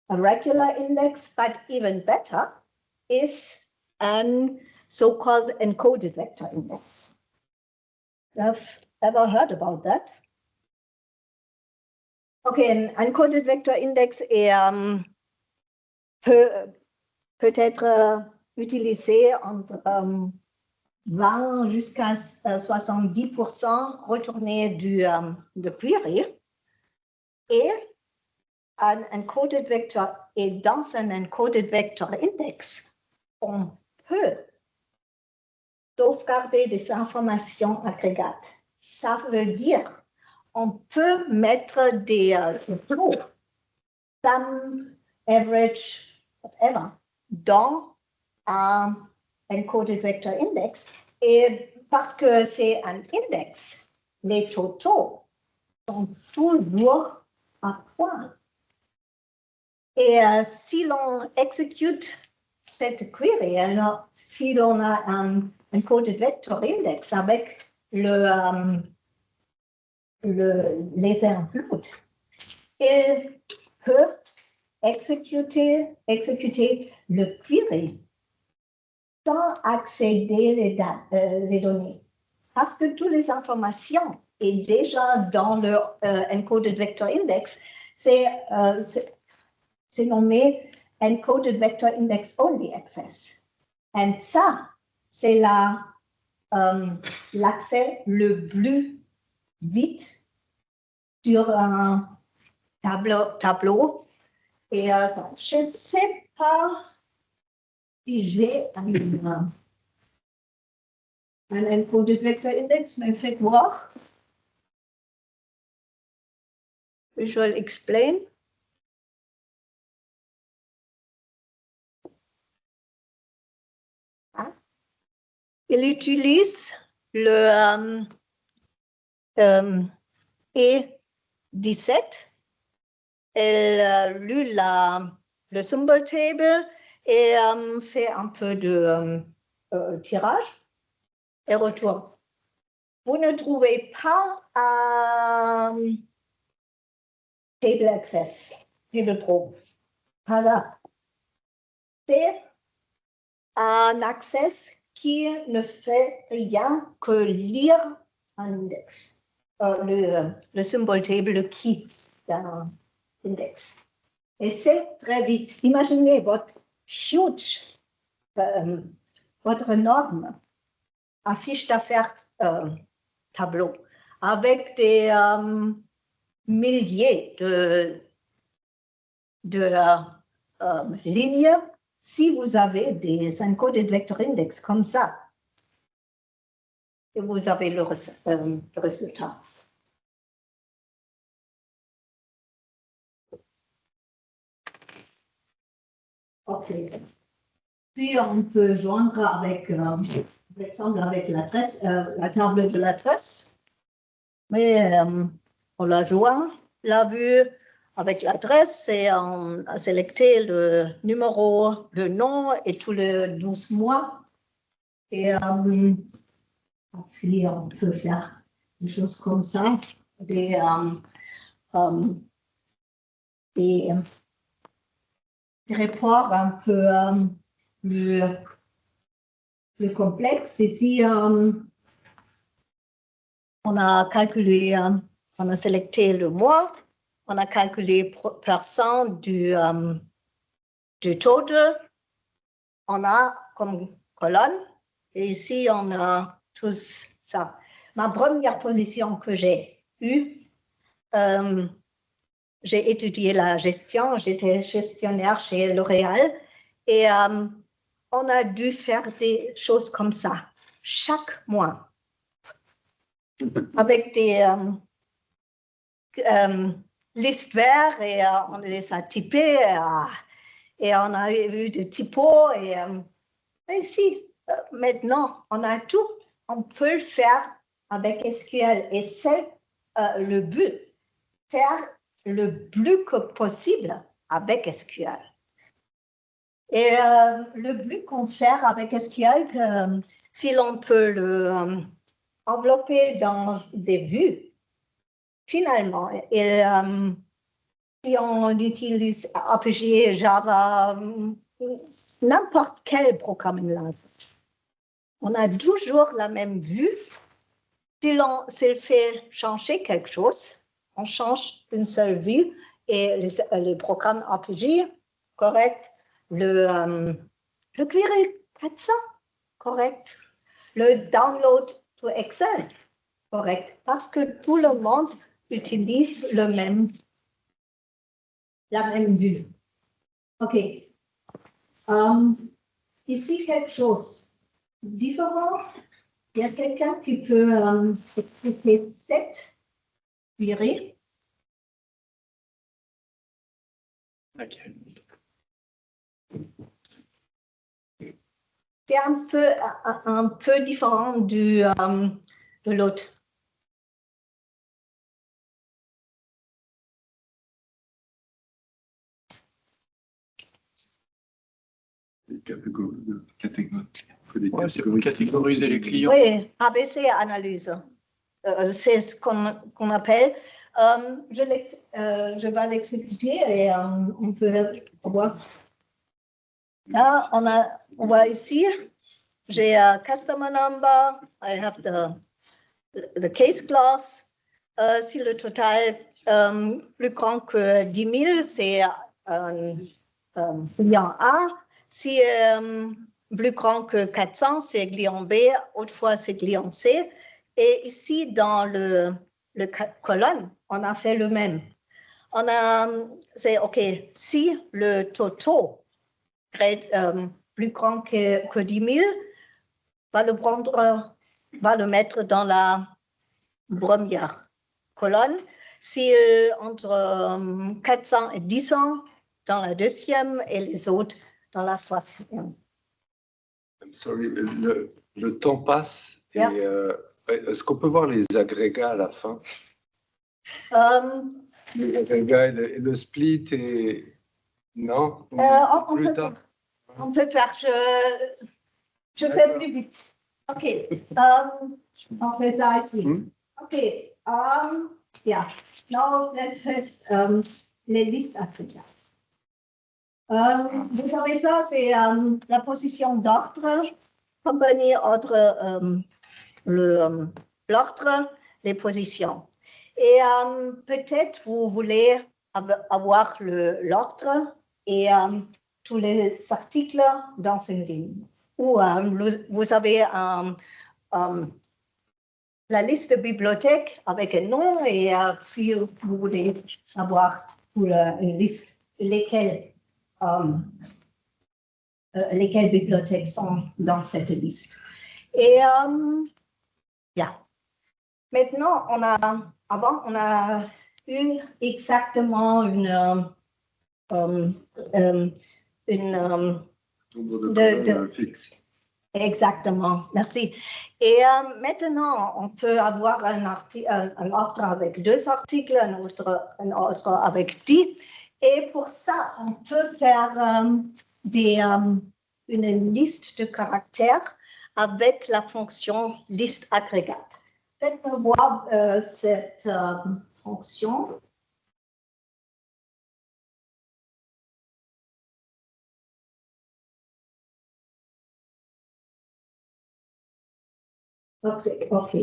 A regular index, but even better is a so-called encoded vector index. You've ever heard about that? Okay, un encoded vector index peut être utilisé entre 20 jusqu'à 70% retourné de query. Et un encoded vector, et dans un encoded vector index, on peut sauvegarder des informations agrégates. Ça veut dire on peut mettre des plots, sum, average, whatever, dans un encoded vector index. Et parce que c'est un index, les totaux sont toujours à point. Et si l'on exécute cette query, alors si l'on a un encoded vector index avec les includes, il peut exécuter le query sans accéder les données. Parce que toutes les informations est déjà dans le encoded vector index, c'est nommé encoded vector index only access. Et ça, c'est l'accès le plus vite sur un tableau. Et je ne sais pas si j'ai un encoded vector index, mais faites voir. Visual explain. Il utilise le E17. Elle lit le symbol table et fait un peu de tirage et retourne. Vous ne trouvez pas Table Access, Table Pro. Voilà. C'est un access qui ne fait rien que lire un index, le symbol table, le key d'un index. Et c'est très vite. Imaginez votre huge, votre énorme affiche d'affaires tableau avec des milliers de lignes. Si vous avez des encoded vector index comme ça, et vous avez le résultat. OK. Puis on peut joindre avec, par exemple, avec la table de l'adresse. Mais on la joint, la vue avec l'adresse et on a sélecté le numéro, le nom et tous les 12 mois. Et puis on peut faire des choses comme ça, des rapports un peu plus complexes. Ici, on a calculé, on a sélecté le mois, on a calculé % du total, on a comme colonne, et ici on a tout ça. Ma première position que j'ai eue, j'ai étudié la gestion, j'étais gestionnaire chez L'Oréal, et on a dû faire des choses comme ça chaque mois, avec des listes vertes, et on les a typées, et on a eu des typos, et ici, maintenant, on a tout, on peut le faire avec SQL, et c'est le but, faire le plus que possible avec SQL. Et le but qu'on fait avec SQL, si l'on peut le envelopper dans des vues, finalement, et, si on utilise RPG, Java, n'importe quel programming language, on a toujours la même vue. S'il fait changer quelque chose, on change une seule vue et les programmes RPG, correct. Le Query 400, correct. Le download to Excel, correct. Parce que tout le monde utilise la même vue. OK. Ici, quelque chose différent. Il y a quelqu'un qui peut expliquer cette query. Laquelle? C'est un peu différent de l'autre. Ouais, c'est pour catégoriser les clients. Oui, ABC analyse. C'est ce qu'on appelle. Je vais l'exécuter et on peut voir. Là, on voit ici, j'ai customer number, I have the case class. Si le total plus grand que 10 000, c'est client A. Si plus grand que 400, c'est client B. Autrefois, c'est client C. Et ici, dans le colonne, on a fait le même. C'est OK, si le total est plus grand que 10 000, va le mettre dans la première colonne. Si entre 400 et 100, dans la deuxième, et les autres dans la troisième. I'm sorry, le temps passe. Yeah. Et est-ce qu'on peut voir les agrégats à la fin? Les agrégats et le split et... Non? On peut faire, je fais plus vite. OK. On fait ça ici. OK. Yeah. Now, let's first les listes africaines. Vous savez ça, c'est la position d'ordre, compagnie, ordre, l'ordre, les positions. Et peut-être vous voulez avoir l'ordre et tous les articles dans une ligne. Ou vous avez la liste de bibliothèques avec un nom et puis vous voulez savoir pour une liste lesquelles bibliothèques sont dans cette liste. Et yeah. Maintenant, avant, on a eu exactement une fixe. Exactement, merci. Et maintenant, on peut avoir un ordre avec 2 articles, un ordre avec 10. Et pour ça, on peut faire une liste de caractères avec la fonction liste agrégate. Faites-moi voir cette fonction. OK.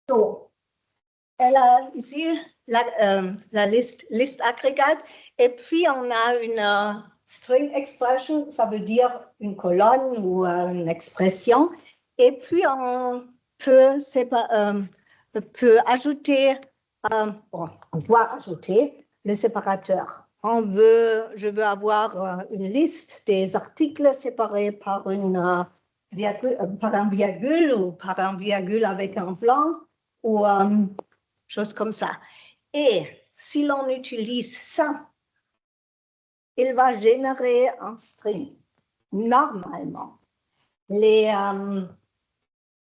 So, elle a ici la liste agrégate et puis on a une string expression, ça veut dire une colonne ou une expression. Et puis on peut ajouter, on doit ajouter le séparateur. Je veux avoir une liste des articles séparés par un virgule ou par un virgule avec un blanc ou chose comme ça. Et si l'on utilise ça, il va générer un string. Normalement, les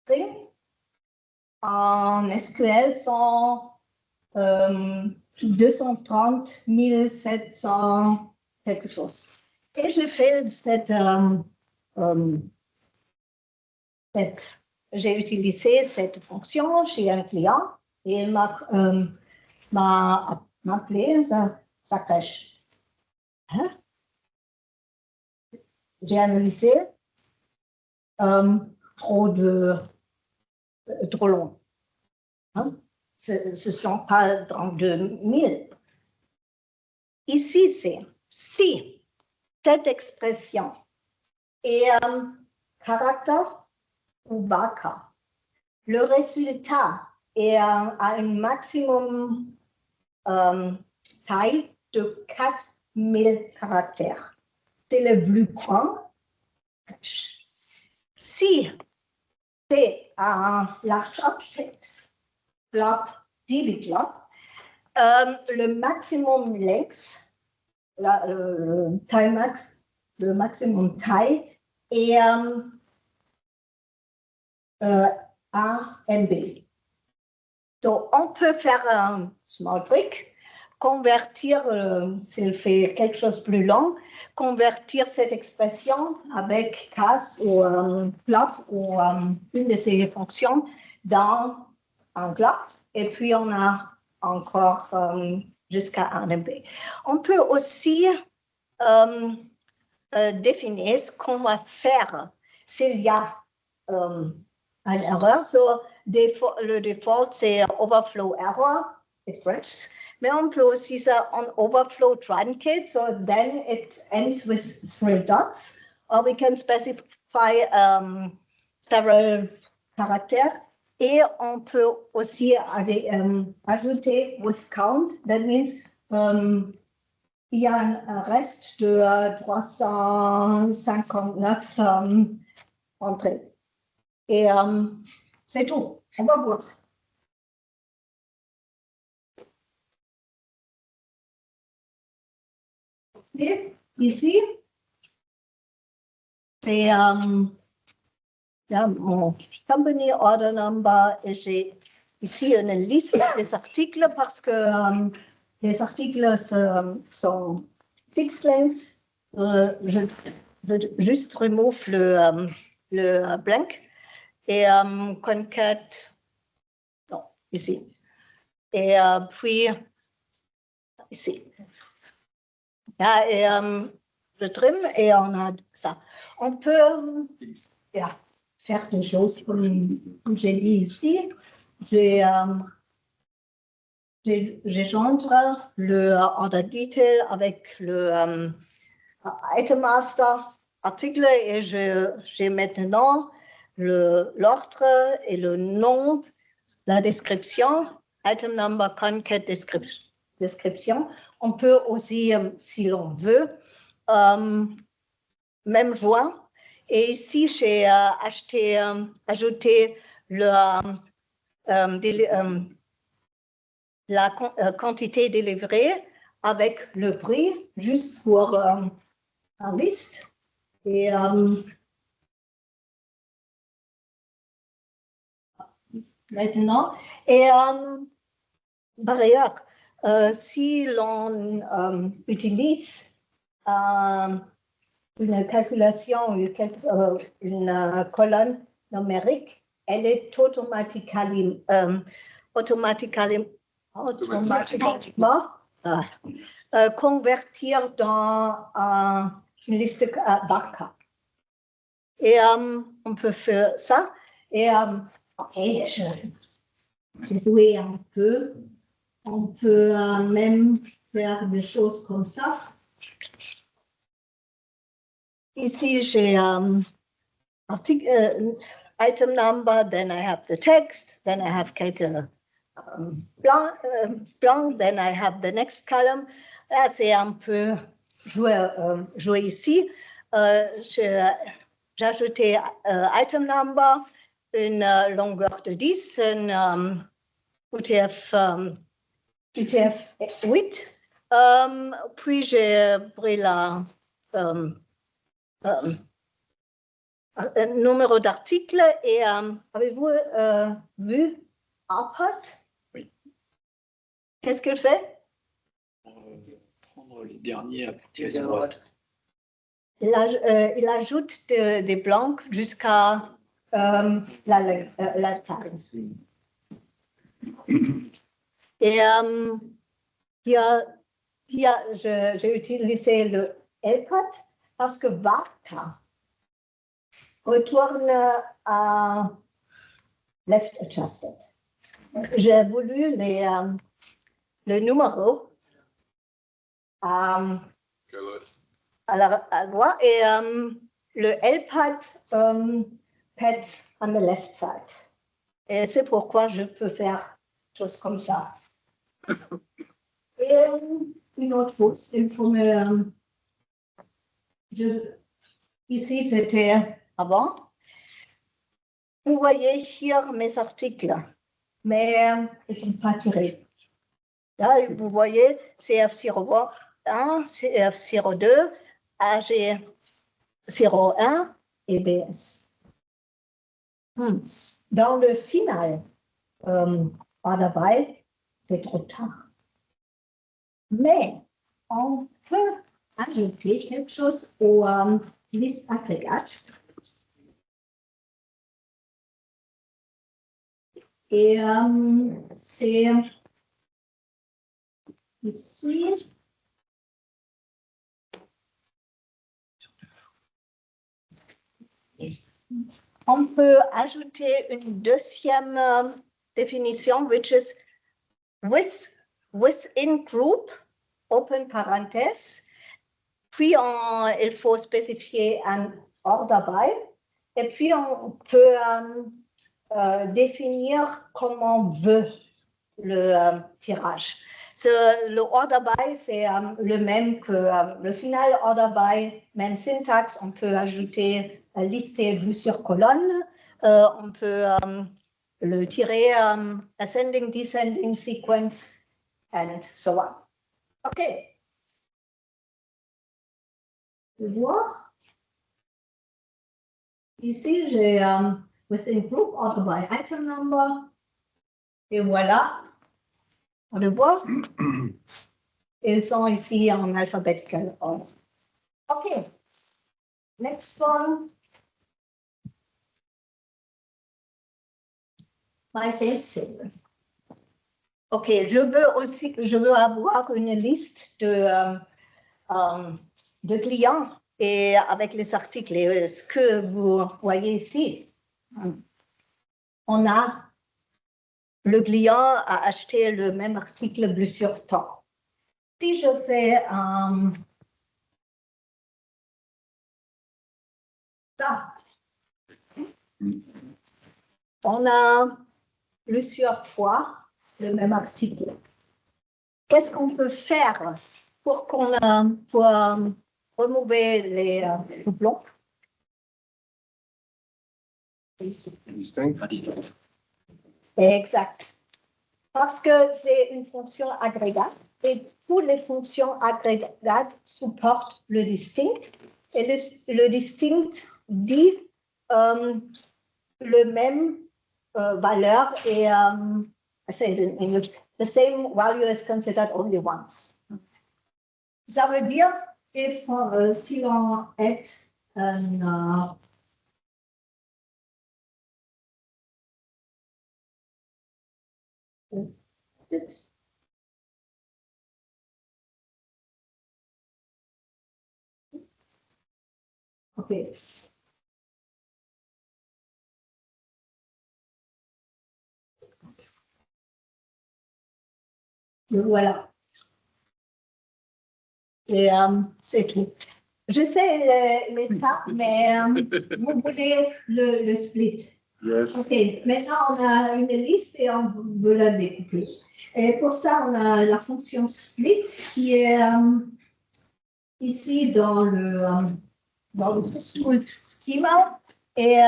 strings en SQL sont 230 700 quelque chose. Et j'ai fait j'ai utilisé cette fonction chez un client et il m'a appelé sa crèche. Hein? J'ai analysé trop long. Hein? Ce ne sont pas dans 2000. Ici, c'est si cette expression est caractère ou baka, le résultat est à un maximum taille de 4000 caractères. C'est le plus grand. Si c'est un large object, block, DB block, le maximum length, le taille max, le maximum taille est A MB. Donc, on peut faire un small trick, convertir, s'il fait quelque chose de plus long, convertir cette expression avec cas ou flop ou une de ces fonctions dans un globe, et puis on a encore jusqu'à un MB. On peut aussi définir ce qu'on va faire s'il y a une erreur. So, le default, c'est overflow error, it breaks. Mais on peut aussi ça on overflow truncate, so then it ends with 3 dots. Or we can specify several caractères. Et on peut aussi ajouter with count. That means il y a un reste de 359 entrées. Et c'est tout. On va voir. Et ici, c'est mon company order number et j'ai ici une liste des articles parce que les articles sont fixed length. Je juste remove le blank et concat, non, ici. Et puis ici. Ja, et, je trim et on a ça. On peut faire des choses comme j'ai dit ici. J'engendre le order detail avec le item master article et j'ai maintenant l'ordre et le nom, la description, item number, concat, description. On peut aussi, si l'on veut, même joint. Et ici, j'ai ajouté la quantité délivrée avec le prix, juste pour un liste. Et maintenant, et par ailleurs, si l'on utilise une calculation, une colonne numérique, elle est automatiquement convertir dans une liste Barca. Et on peut faire ça. Et je vais jouer un peu. On peut même faire des choses comme ça. Ici, j'ai item number, then I have the text, then I have quelques blancs, then I have the next column. Là, c'est un peu jouer ici. J'ai ajouté item number, une longueur de 10, un UTF 8. Puis j'ai pris un numéro d'article et avez-vous vu Arpad? Oui. Qu'est-ce qu'elle fait? Prendre les derniers à tirer sur droite. Il ajoute des blancs jusqu'à la taille. Et j'ai utilisé le LPAT parce que Barca retourne à left adjusted. J'ai voulu le numéro à la droite et le LPAD pads on the left side. Et c'est pourquoi je peux faire chose comme ça. Et une autre chose, il faut me... ici, c'était avant. Vous voyez hier mes articles, mais ils ne sont pas tirés. Là, vous voyez CF01, CF02, AG01 et BS. Dans le final, dabei, c'est trop tard. Mais on peut ajouter quelque chose au liste agrégat. Et c'est ici. On peut ajouter une deuxième définition, which is within group, open parenthèse, puis il faut spécifier un ordre by, et puis on peut définir comment on veut le tirage. Le order by, c'est le même que le final order by, même syntaxe. On peut ajouter lister vue sur colonne. On peut le tirer ascending, descending sequence, and so on. OK. Vous voyez? Ici, j'ai within group order by item number. Et voilà. On le voit. Ils sont ici en alphabetical order. OK. Next one. My sales table. OK. Je veux avoir une liste de clients et avec les articles. Et ce que vous voyez ici, on a le client a acheté le même article plusieurs temps. Si je fais ça, on a plusieurs fois le même article. Qu'est-ce qu'on peut faire pour remover les doublons? Exact. Parce que c'est une fonction agrégate et toutes les fonctions agrégates supportent le distinct. Et le distinct dit le même valeur et I say it in English, the same value is considered only once. Ça veut dire que si l'on est un OK. Voilà. Et c'est tout. Je sais l'état, mais vous voulez le split. Yes. OK. Maintenant, on a une liste et on veut la découper. Et pour ça, on a la fonction split qui est ici dans le full schema. Et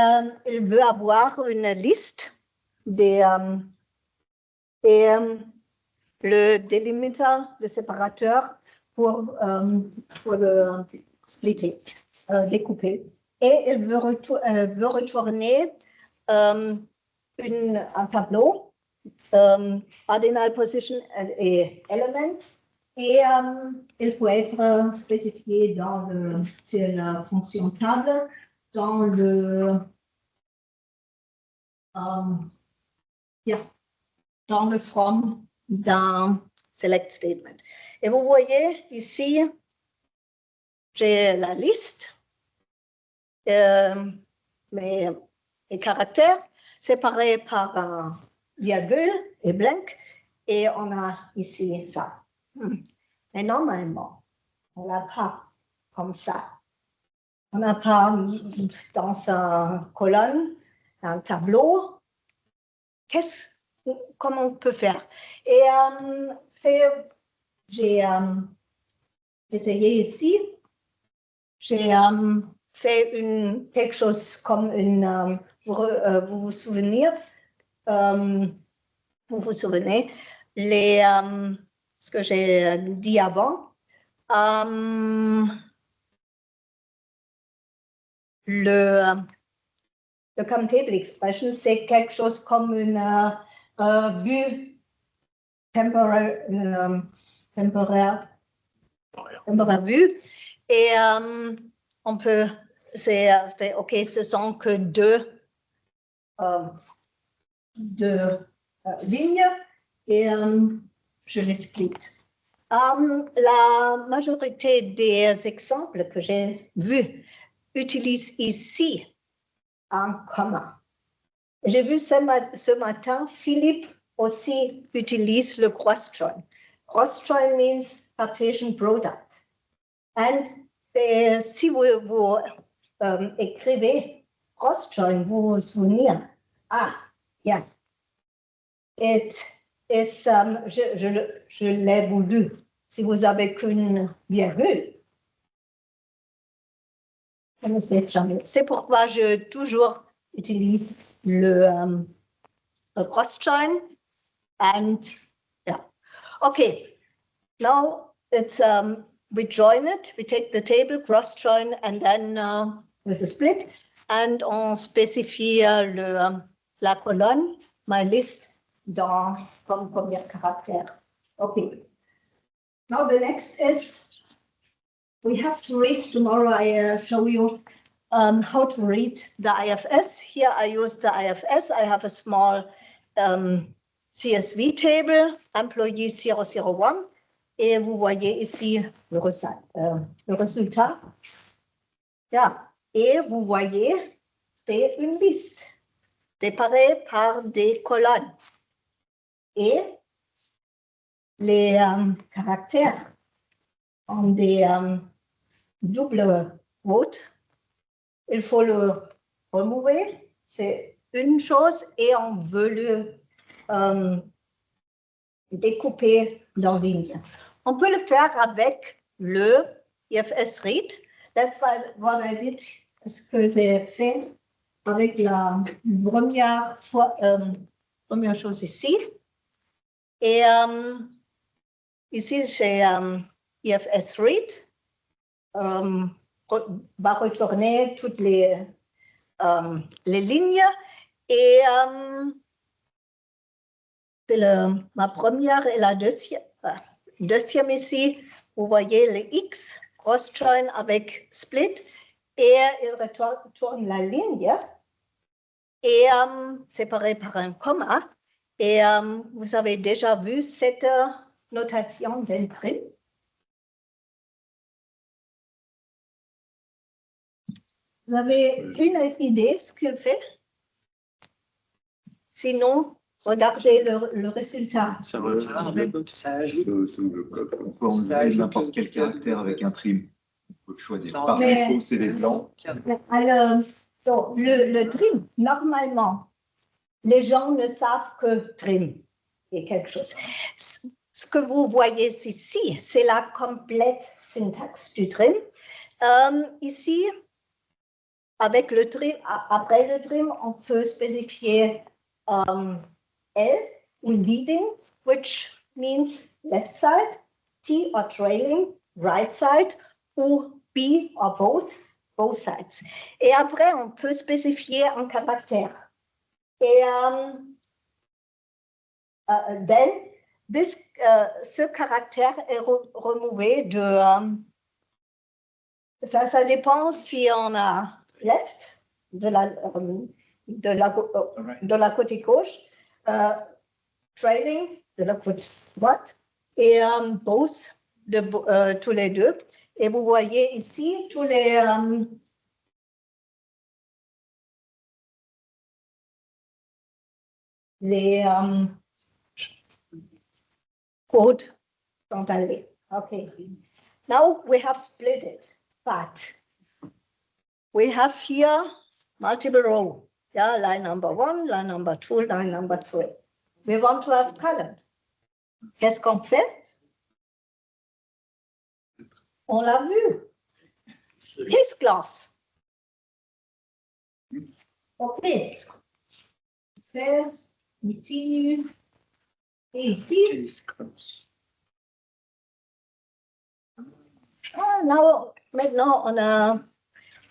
il veut avoir une liste des et le délimiter, le séparateur pour le splitter, découper. Et il veut retourner un tableau, ordinal position et element. Et il faut être spécifié dans la fonction table, dans le dans le from d'un select statement. Et vous voyez ici, j'ai la liste, mes caractères séparés par virgule et blank. Et on a ici ça. Mais normalement, on n'a pas comme ça. On n'a pas dans une colonne, un tableau. Comment on peut faire? Et j'ai essayé ici. J'ai fait quelque chose comme une. Vous vous souvenez, ce que j'ai dit avant. Le countable expression, c'est quelque chose comme une vue temporaire vue. Et on peut, OK, ce sont que deux lignes et je les split. La majorité des exemples que j'ai vus utilisent ici un comma. J'ai vu ce matin, Philippe aussi utilise le cross-join. Cross-join means partition product. Et si vous écrivez cross-join, vous vous souvenez, yeah, je l'ai voulu. Si vous avez qu'une virgule, je ne sais jamais. C'est pourquoi je toujours utilise le cross-join. And yeah, okay. Now it's we join it. We take the table, cross-join, and then with a split. And on spécifie la colonne, my list, comme premier caractère. Okay. Now the next is, we have to read, tomorrow I show you how to read the IFS. Here I use the IFS. I have a small CSV table, employee 001, et vous voyez ici le résultat. Yeah. Et vous voyez, c'est une liste séparée par des colonnes. Et les caractères ont des doubles quotes. Il faut le remover, c'est une chose, et on veut le découper dans ligne. On peut le faire avec le IFS Read. That's what I did, ce que j'ai fait avec la première chose ici. Et ici, j'ai IFS Read. Va retourner toutes les lignes. Et c'est ma première et la deuxième ici. Vous voyez les X, cross-join avec split. Et il retourne la ligne. Et séparé par un comma. Et vous avez déjà vu cette notation d'un trim. Vous avez une idée ce qu'il fait? Sinon, regardez le résultat. Ça ajoute. On peut enlever n'importe quel caractère avec un trim. On peut le choisir. Par défaut, c'est les blancs. Alors, donc, le trim, normalement, les gens ne savent que trim est quelque chose. Ce que vous voyez ici, c'est la complète syntaxe du trim. Ici, avec le trim, après le trim, on peut spécifier L ou leading, which means left side, T or trailing, right side, ou B or both sides. Et après, on peut spécifier un caractère. Et then, ce caractère est remové de... ça dépend si on a left de la côté gauche, trailing de la côté droite, et both tous les deux. Et vous voyez ici tous les les codes sont allés. Okay. Now we have split it, but we have here multiple rows. Yeah, line number 1, line number 2, line number 3. We want to have column. Qu'est-ce qu'on fait? On l'a vu. His class. OK. C'est continue. Et ici. Maintenant, on a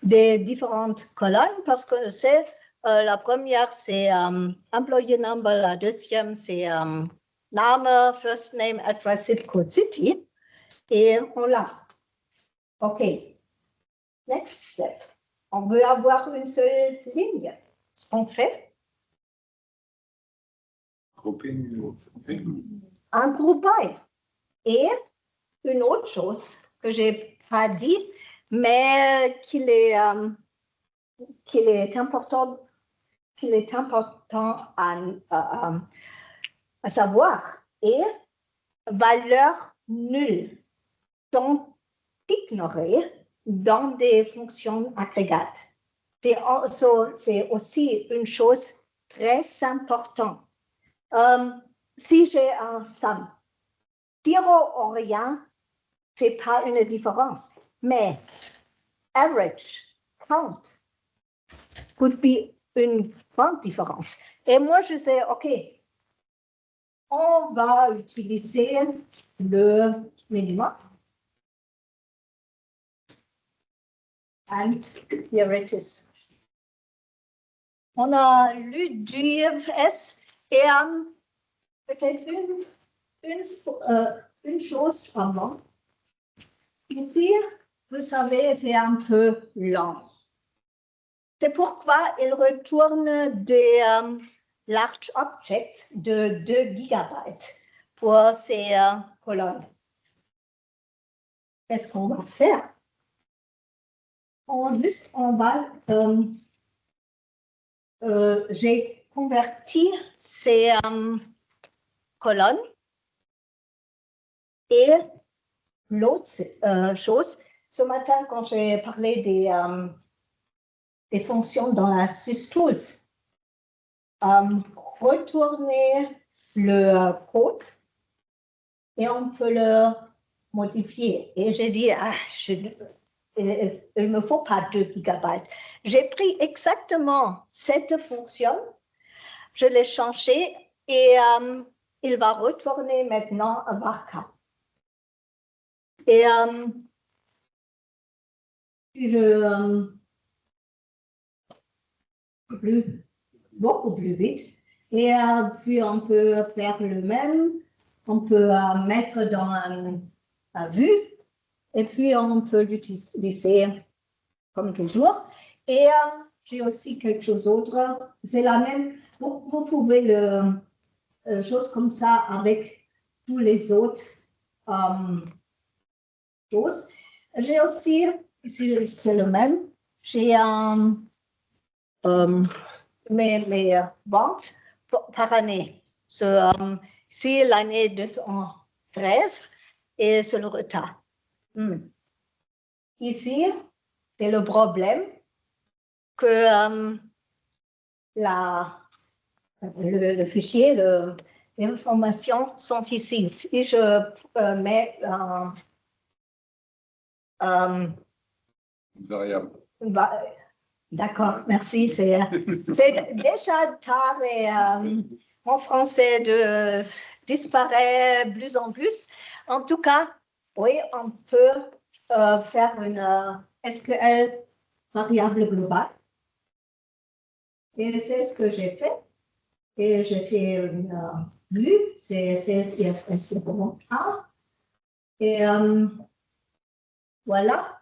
des différentes colonnes parce que c'est la première, c'est employee number, la deuxième, c'est Name, first name, address, zip code, city. Et on l'a. OK. Next step. On veut avoir une seule ligne. Ce qu'on fait. Un groupe by. Et une autre chose que je n'ai pas dit, mais qu'il est important à savoir, et valeurs nulles sont ignorées dans des fonctions agrégates. C'est aussi une chose très importante. Si j'ai un somme, 0 ou rien ne fait pas une différence, mais average, count, could be une grande différence. Et moi, je sais, OK, on va utiliser le minimum. And here it is. On a lu du IFS et peut-être une chose avant. Ici, vous savez, c'est un peu lent. C'est pourquoi il retourne des large objects de 2 gigabytes pour ces colonnes. Qu'est-ce qu'on va faire? On va j'ai converti ces colonnes et l'autre chose, ce matin quand j'ai parlé des fonctions dans la SysTools, retourner le code et on peut le modifier. Et j'ai dit, il ne me faut pas 2 gigabytes. J'ai pris exactement cette fonction, je l'ai changée et il va retourner maintenant à Varka. Et si je beaucoup plus vite, et puis on peut faire le même, on peut mettre dans un vue, et puis on peut l'utiliser comme toujours. Et j'ai aussi quelque chose d'autre, c'est la même, vous pouvez le chose comme ça avec tous les autres choses. J'ai aussi, ici c'est le même, j'ai mes ventes par année. C'est l'année 2013 et c'est le retard. Ici, c'est le problème que le fichier, les informations sont ici. Si je mets variable. D'accord, merci. C'est déjà tard et mon français disparaît plus en plus. En tout cas, oui, on peut faire une SQL variable globale. Et c'est ce que j'ai fait. Et j'ai fait une vue, c'est CSIFS pour A. Et voilà.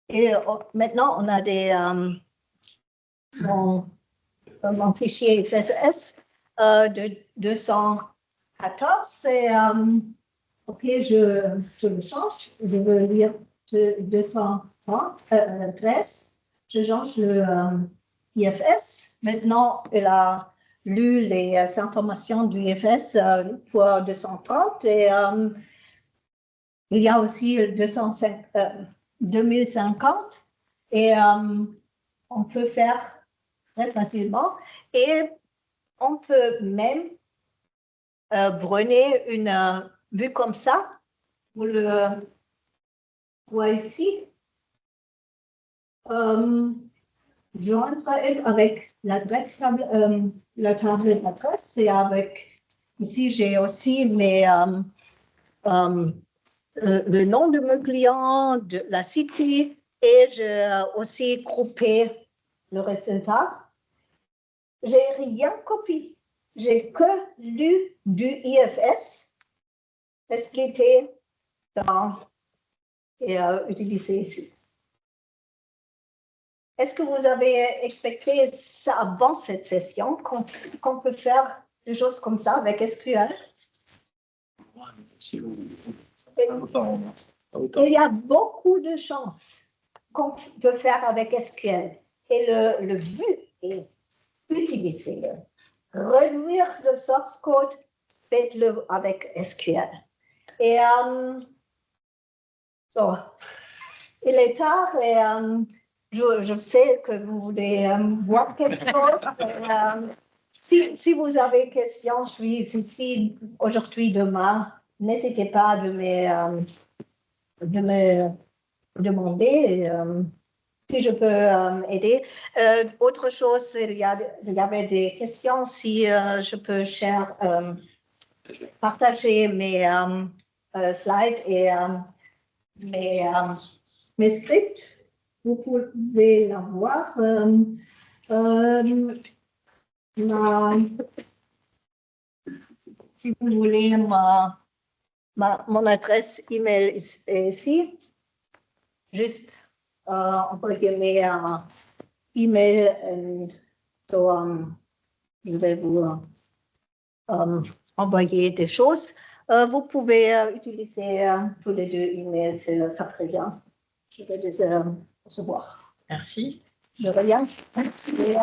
Et maintenant, on a mon fichier FSS de 214. Et, OK, je le change. Je veux lire 213. Je change le IFS. Maintenant, il a lu les informations du IFS pour 230 et il y a aussi 2050 et on peut faire très facilement et on peut même prenez une vue comme ça, vous le voyez ici. Joindre avec l'adresse, la table d'adresse et avec, ici j'ai aussi le nom de mon client, de la cité et j'ai aussi groupé le résultat. J'ai rien copié. J'ai que lu du IFS, expliqué dans et utilisé ici. Est-ce que vous avez expliqué ça avant cette session, qu'on peut faire des choses comme ça avec SQL? Il y a beaucoup de chances qu'on peut faire avec SQL. Et le but est d'utiliser, réduire le source code, faites-le avec SQL. Et il est tard et je sais que vous voulez voir quelque chose. Si vous avez des questions, je suis ici aujourd'hui, demain. N'hésitez pas de me demander si je peux aider. Autre chose, il y avait des questions si je peux partager mes slides et mes scripts. Vous pouvez la voir. Si vous voulez, mon adresse email est ici. Juste envoyez-moi un email et je vais vous envoyer des choses. Vous pouvez utiliser tous les deux emails, ça très bien. Je vais les recevoir. Merci. De rien. Et,